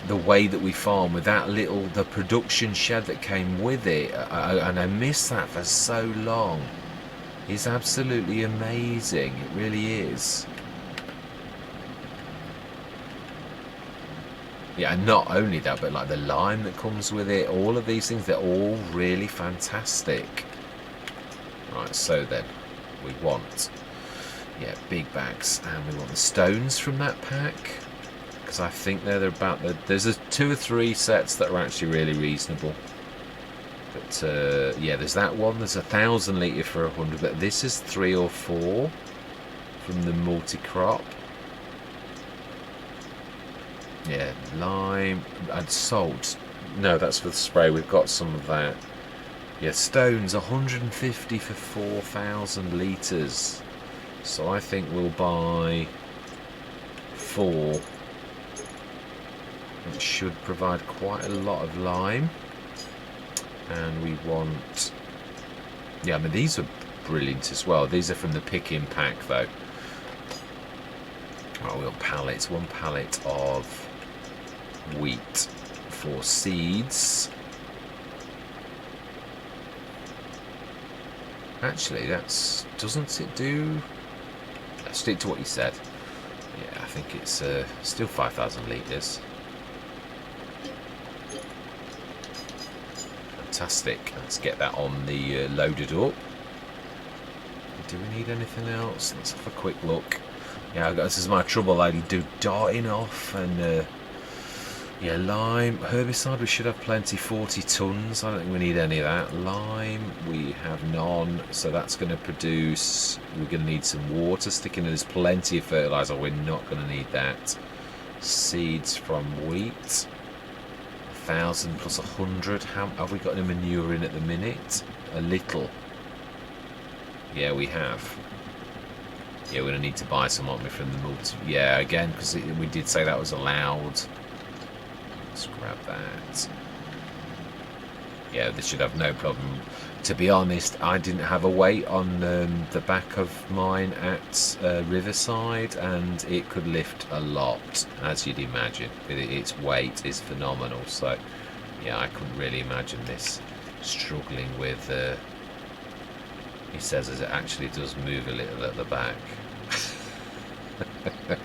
Speaker 1: the way that we farm with that the production shed that came with it, and I missed that for so long. It's absolutely amazing. It really is. Yeah, and not only that, but like the lime that comes with it, all of these things, they're all really fantastic. Right, so then we want, yeah, big bags, and we want the stones from that pack, because I think they're about there's 2 or 3 sets that are actually really reasonable. But yeah, there's that one. There's 1,000 litre for 100, but this is 3 or 4 from the multi-crop. Yeah, lime and salt. No, that's for the spray. We've got some of that. Yeah, stones, 150 for 4,000 litres. So I think we'll buy 4. It should provide quite a lot of lime. And we want... Yeah, I mean, these are brilliant as well. These are from the pick-in pack, though. Oh, we'll pallets. 1 pallet of wheat for seeds. Actually, doesn't it do? Let's stick to what you said. Yeah, I think it's still 5,000 litres. Fantastic. Let's get that on the loaded up. Do we need anything else? Let's have a quick look. Yeah, this is my trouble. I do darting off and yeah, lime, herbicide. We should have plenty. 40 tons. I don't think we need any of that. Lime, we have none. So that's going to produce. We're going to need some water sticking in. There's plenty of fertiliser. We're not going to need that. Seeds from wheat. 1,000 plus 100. How have we got any manure in at the minute? A little. Yeah, we have. Yeah, we're going to need to buy some, aren't we, from the multi... Yeah, again, because we did say that was allowed. Let's grab that. Yeah, this should have no problem. To be honest, I didn't have a weight on the back of mine at Riverside, and it could lift a lot, as you'd imagine. Its weight is phenomenal, so yeah, I couldn't really imagine this struggling with... he says as it actually does move a little at the back. Right,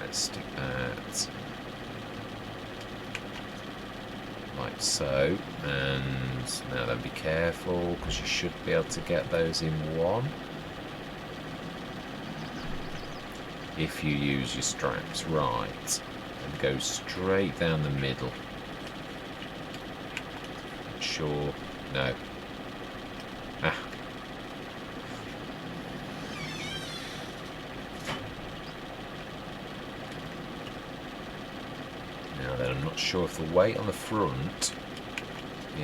Speaker 1: let's stick that like so, and now then be careful because you should be able to get those in one if you use your straps right, and go straight down the middle. Sure, no. Ah. Now then, I'm not sure if the weight on the front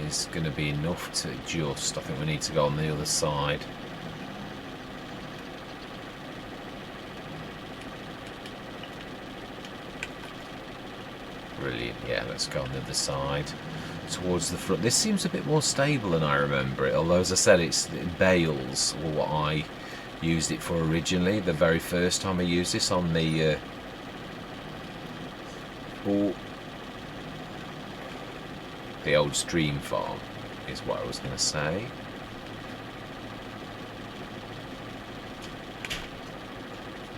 Speaker 1: is going to be enough to adjust. I think we need to go on the other side. Brilliant. Yeah, let's go on the other side. Towards the front. This seems a bit more stable than I remember it, although as I said, it's bales, or what I used it for originally, the very first time I used this on the old stream farm, is what I was going to say.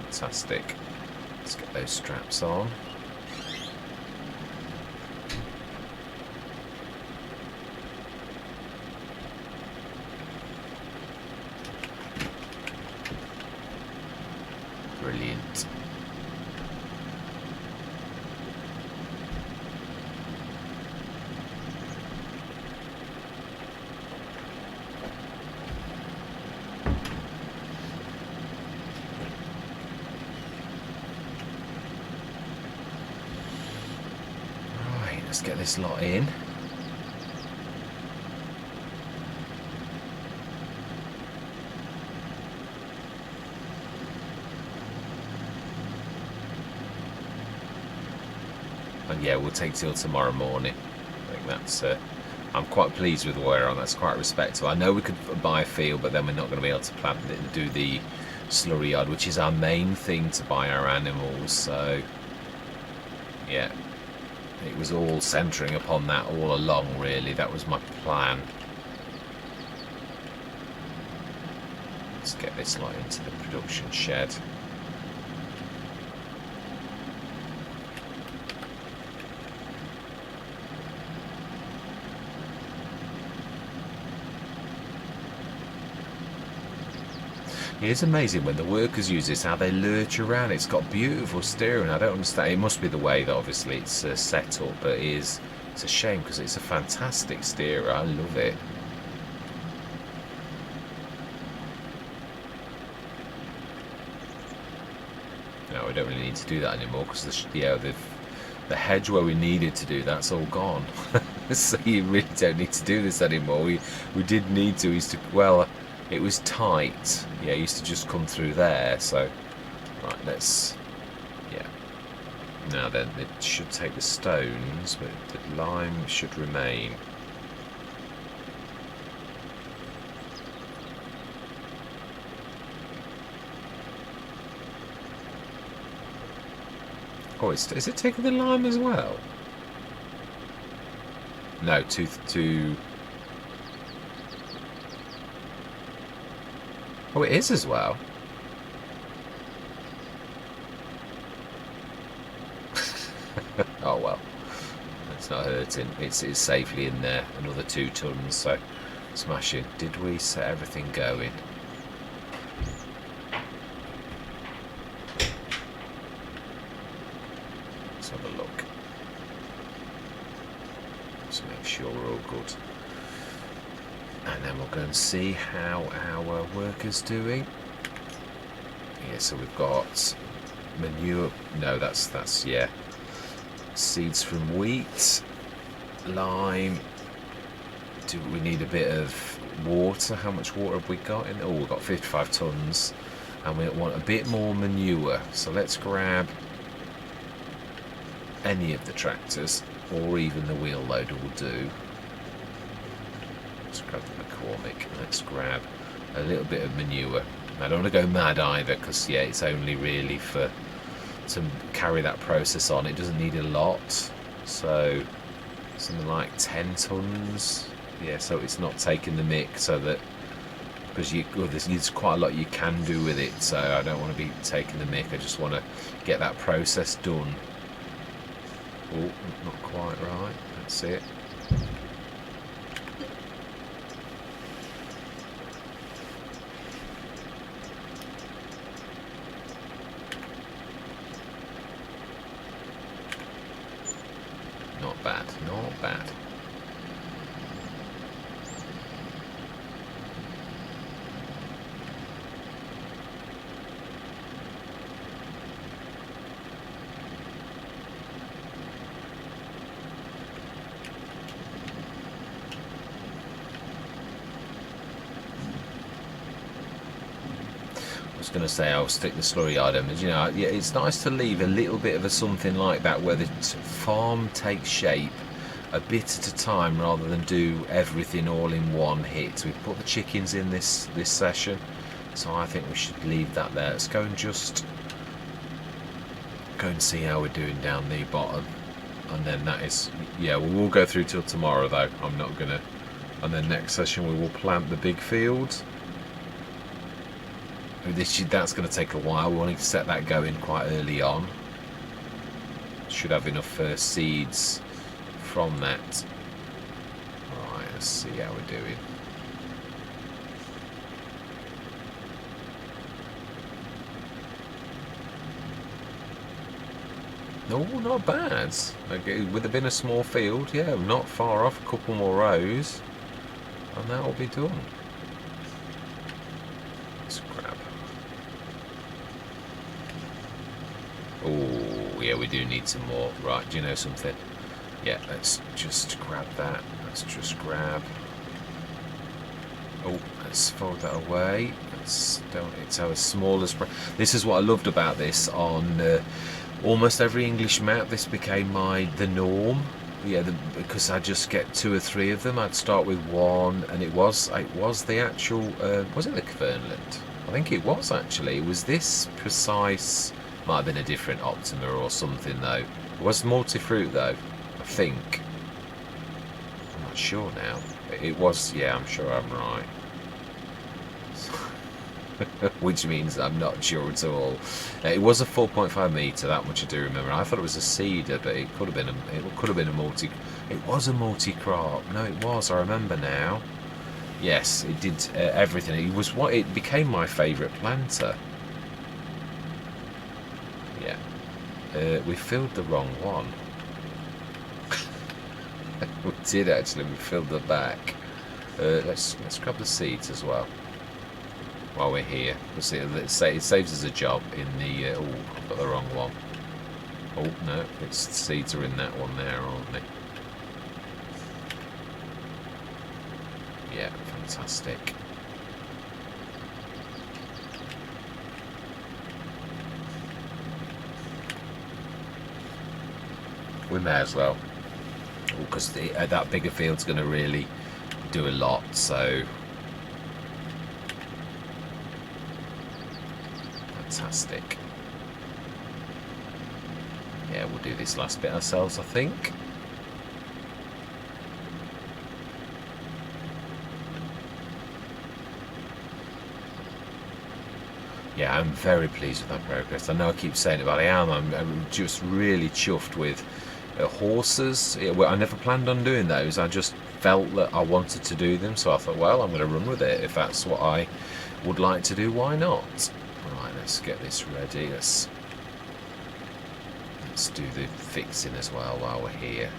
Speaker 1: Fantastic. Let's get those straps on. Brilliant. Right, let's get this lot in. And yeah, we'll take till tomorrow morning. I think that's I'm quite pleased with where we're on. That's quite respectable. I know we could buy a field, but then we're not going to be able to plant it and do the slurry yard, which is our main thing to buy our animals. So yeah, it was all centering upon that all along, really. That was my plan. Let's get this lot into the production shed. It's amazing when the workers use this, how they lurch around. It's got beautiful steering. I don't understand. It must be the way that obviously it's set up, but it's a shame because it's a fantastic steerer. I love it. No, we don't really need to do that anymore because the hedge where we needed to do that's all gone. So you really don't need to do this anymore. We did need to. Well, it was tight. Yeah, it used to just come through there. So, right, let's... Yeah. Now then, it should take the stones, but the lime should remain. Oh, is it taking the lime as well? No, to... Oh, it is as well. Oh well. It's not hurting. It's safely in there. Another 2 tons, so smashing. Did we set everything going? Let's have a look. Let's make sure we're all good. And then we'll go and see how our worker's doing. Yeah, so we've got manure. No, that's yeah. Seeds from wheat, lime. Do we need a bit of water? How much water have we got in? Oh, we've got 55 tons, and we want a bit more manure. So let's grab any of the tractors, or even the wheel loader will do. Let's grab the McCormick. Let's grab a little bit of manure. I don't want to go mad either, because yeah, it's only really to carry that process on. It doesn't need a lot, so something like 10 tons. Yeah, so it's not taking the mick, so that because there's quite a lot you can do with it, so I don't want to be taking the mick. I just want to get that process done. Oh, not quite right. That's it. Not bad, not bad. I was going to say I'll stick the slurry item, but you know, yeah, it's nice to leave a little bit of a something like that where the farm takes shape a bit at a time rather than do everything all in one hit. We've put the chickens in this session, so I think we should leave that there. Let's go and just go and see how we're doing down the bottom, and then that is, yeah, we will go through till tomorrow though. I'm not gonna, and then next session we will plant the big field. That's going to take a while. We want to set that going quite early on. Should have enough seeds from that. Alright, let's see how we're doing. No, not bad. Okay, would have been a small field. Yeah, not far off. A couple more rows, and that will be done. Oh, yeah, we do need some more. Right, do you know something? Yeah, let's just grab that. Let's just grab... Oh, let's fold that away. It's as small as... This is what I loved about this. On almost every English map, this became the norm. Yeah, because I just get 2 or 3 of them. I'd start with 1, and it was the actual... was it the Kverneland? I think it was, actually. It was this precise... Might have been a different Optima or something though. It was multi-fruit though, I think. I'm not sure now. It was, yeah, I'm sure I'm right. Which means I'm not sure at all. It was a 4.5 metre, that much I do remember. I thought it was a cedar, but it could have been a multi. It was a multi-crop. No, it was. I remember now. Yes, it did everything. It became my favourite planter. We filled the wrong one. We did actually. We filled the back. Let's grab the seeds as well while we're here. It saves us a job in the. Oh, I've got the wrong one. Oh no, the seeds are in that one there, aren't they? Yeah, fantastic. We may as well, because that bigger field's going to really do a lot, so fantastic. Yeah, we'll do this last bit ourselves, I think. Yeah, I'm very pleased with that progress. I know I keep saying it, but I am. I'm just really chuffed with Horses, well, I never planned on doing those. I just felt that I wanted to do them, so I thought, well, I'm going to run with it. If that's what I would like to do, why not? Right, let's get this ready. Let's do the fixing as well while we're here.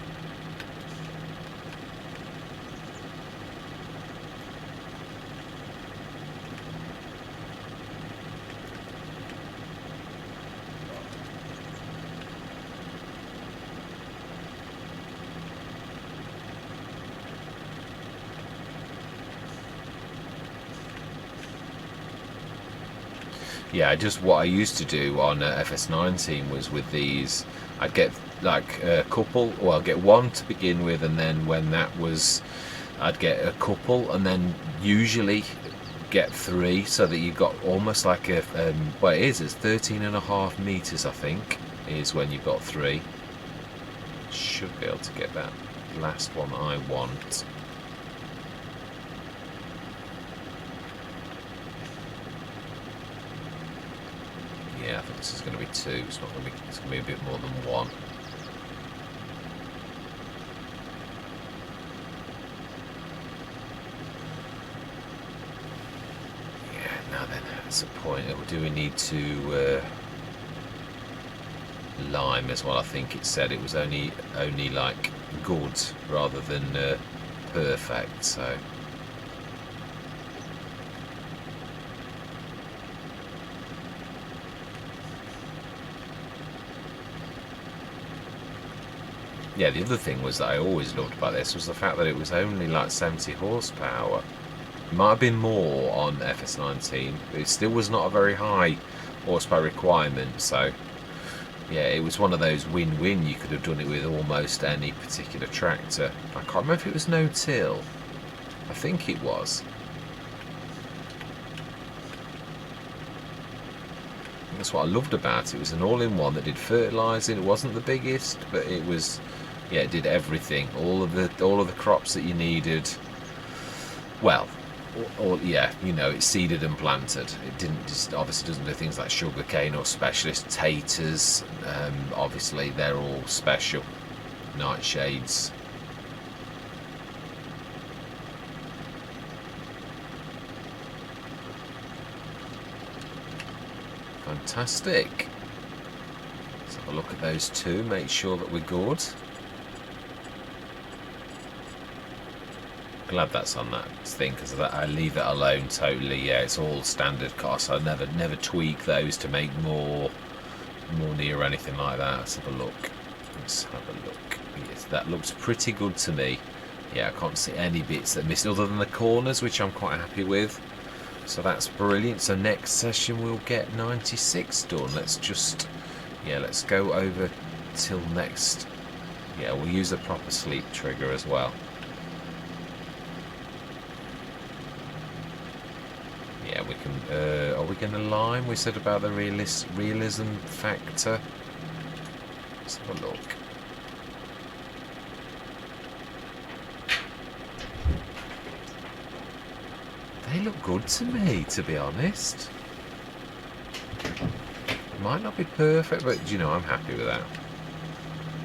Speaker 1: Yeah, just what I used to do on FS19 was with these, I'd get like a couple, well, I'd get one to begin with, and then when that was, I'd get a couple, and then usually get 3, so that you got almost like a, well, it's 13.5 meters, I think, is when you've got 3. Should be able to get that last one I want. Yeah, I think this is going to be 2. It's not going to be. It's going to be a bit more than 1. Yeah. Now then, that's a point. Do we need to lime as well? I think it said it was only like good rather than perfect. So. Yeah, the other thing was that I always loved about this was the fact that it was only like 70 horsepower. It might have been more on FS19, but it still was not a very high horsepower requirement. So, yeah, it was one of those win-win. You could have done it with almost any particular tractor. I can't remember if it was no-till. I think it was. That's what I loved about it. It was an all-in-one that did fertilising. It wasn't the biggest, but it was, yeah, it did everything. All of the crops that you needed. Well, yeah, you know, it seeded and planted. It didn't just obviously doesn't do things like sugarcane or specialist taters. Obviously, they're all special. Nightshades. Fantastic. Let's have a look at those 2, make sure that we're good. Glad that's on that thing, because I leave it alone totally. Yeah, it's all standard costs. I never tweak those to make more money or anything like that. Let's have a look. Let's have a look. Yes, that looks pretty good to me. Yeah, I can't see any bits that missed other than the corners, which I'm quite happy with. So that's brilliant. So next session we'll get 96 done. Let's just, yeah, let's go over till next. Yeah, we'll use a proper sleep trigger as well. Yeah, we can, are we going to lime? We said about the realism factor. Let's have a look. They look good to me, to be honest. Might not be perfect, but you know, I'm happy with that.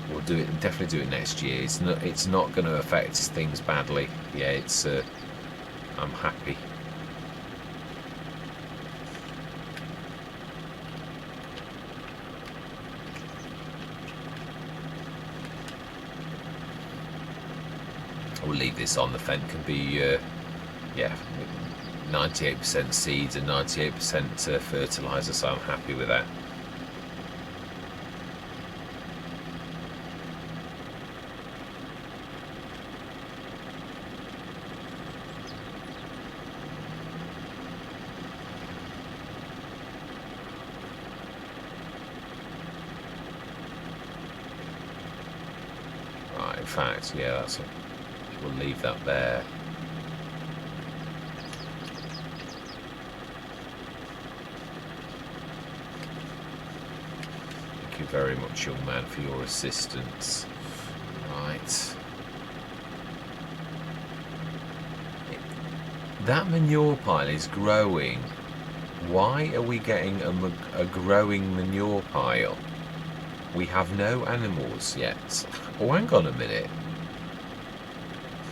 Speaker 1: We'll do it. Definitely do it next year. It's not going to affect things badly. Yeah, it's. I'm happy. We'll leave this on. The Fendt can be, yeah, 98% seeds and 98% fertiliser, so I'm happy with that. Right, in fact, yeah, that's it. We'll leave that there. Thank you very much, young man, for your assistance. Right. That manure pile is growing. Why are we getting a growing manure pile? We have no animals yet. Oh, hang on a minute.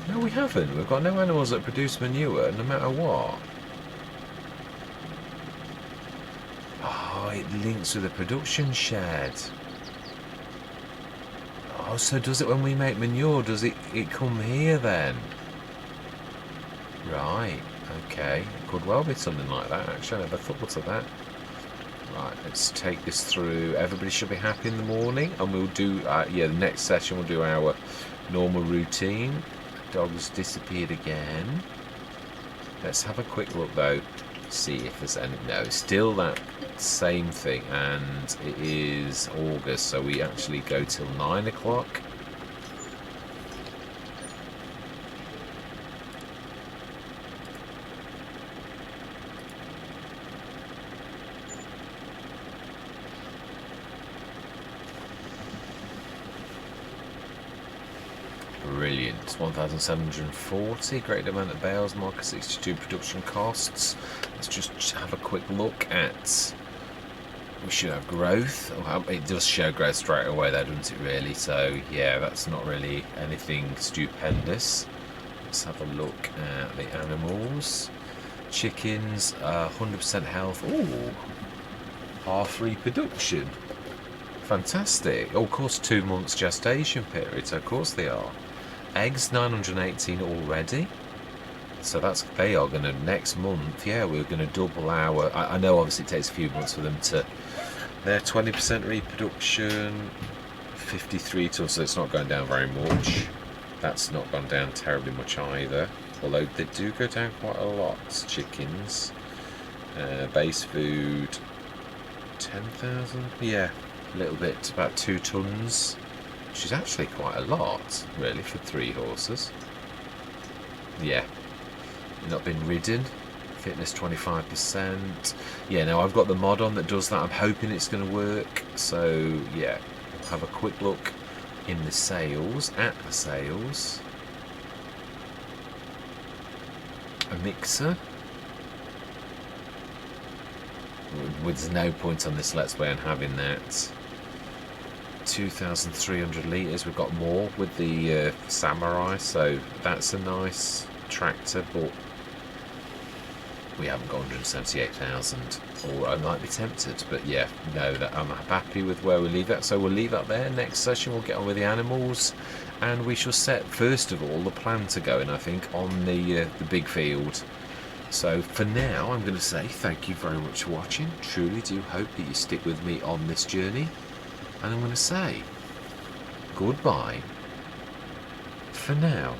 Speaker 1: No, we haven't. We've got no animals that produce manure, no matter what. Oh, it links with the production shed. Oh, so does it when we make manure? Does it come here then? Right, okay. It could well be something like that, actually. I never thought of that. Right, let's take this through. Everybody should be happy in the morning, and we'll do, the next session we'll do our normal routine. Dog's disappeared again. Let's have a quick look though, see if there's any. No, still that same thing, and it is August, so we actually go till 9 o'clock. Brilliant. 1,740. Great amount of bales. Marker 62 production costs. Let's just have a quick look at. We should have growth. It does show growth straight away there, doesn't it, really? So, yeah, that's not really anything stupendous. Let's have a look at the animals. Chickens, 100% health. Ooh, half reproduction. Fantastic. Oh, of course, 2 months gestation period, so of course they are. Eggs, 918 already. So they are going to, next month, yeah, we're going to double our, I know obviously it takes a few months for them to, they're 20% reproduction, 53 tons, so it's not going down very much. That's not gone down terribly much either, although they do go down quite a lot. Chickens, base food, 10,000, yeah, a little bit, about 2 tons, which is actually quite a lot, really, for 3 horses. Yeah. Not been ridden. Fitness 25%. Yeah, now I've got the mod on that does that. I'm hoping it's going to work. So yeah, we'll have a quick look in the sales, at the sales. A mixer. There's no point on this Let's Play on having that. 2,300 litres. We've got more with the Samurai, so that's a nice tractor, but we haven't got 178,000, or I might be tempted, but yeah, no, I'm happy with where we leave that, so we'll leave that there. Next session we'll get on with the animals, and we shall set first of all the planter going, I think, on the big field. So for now I'm going to say thank you very much for watching. Truly do hope that you stick with me on this journey, and I'm going to say goodbye for now.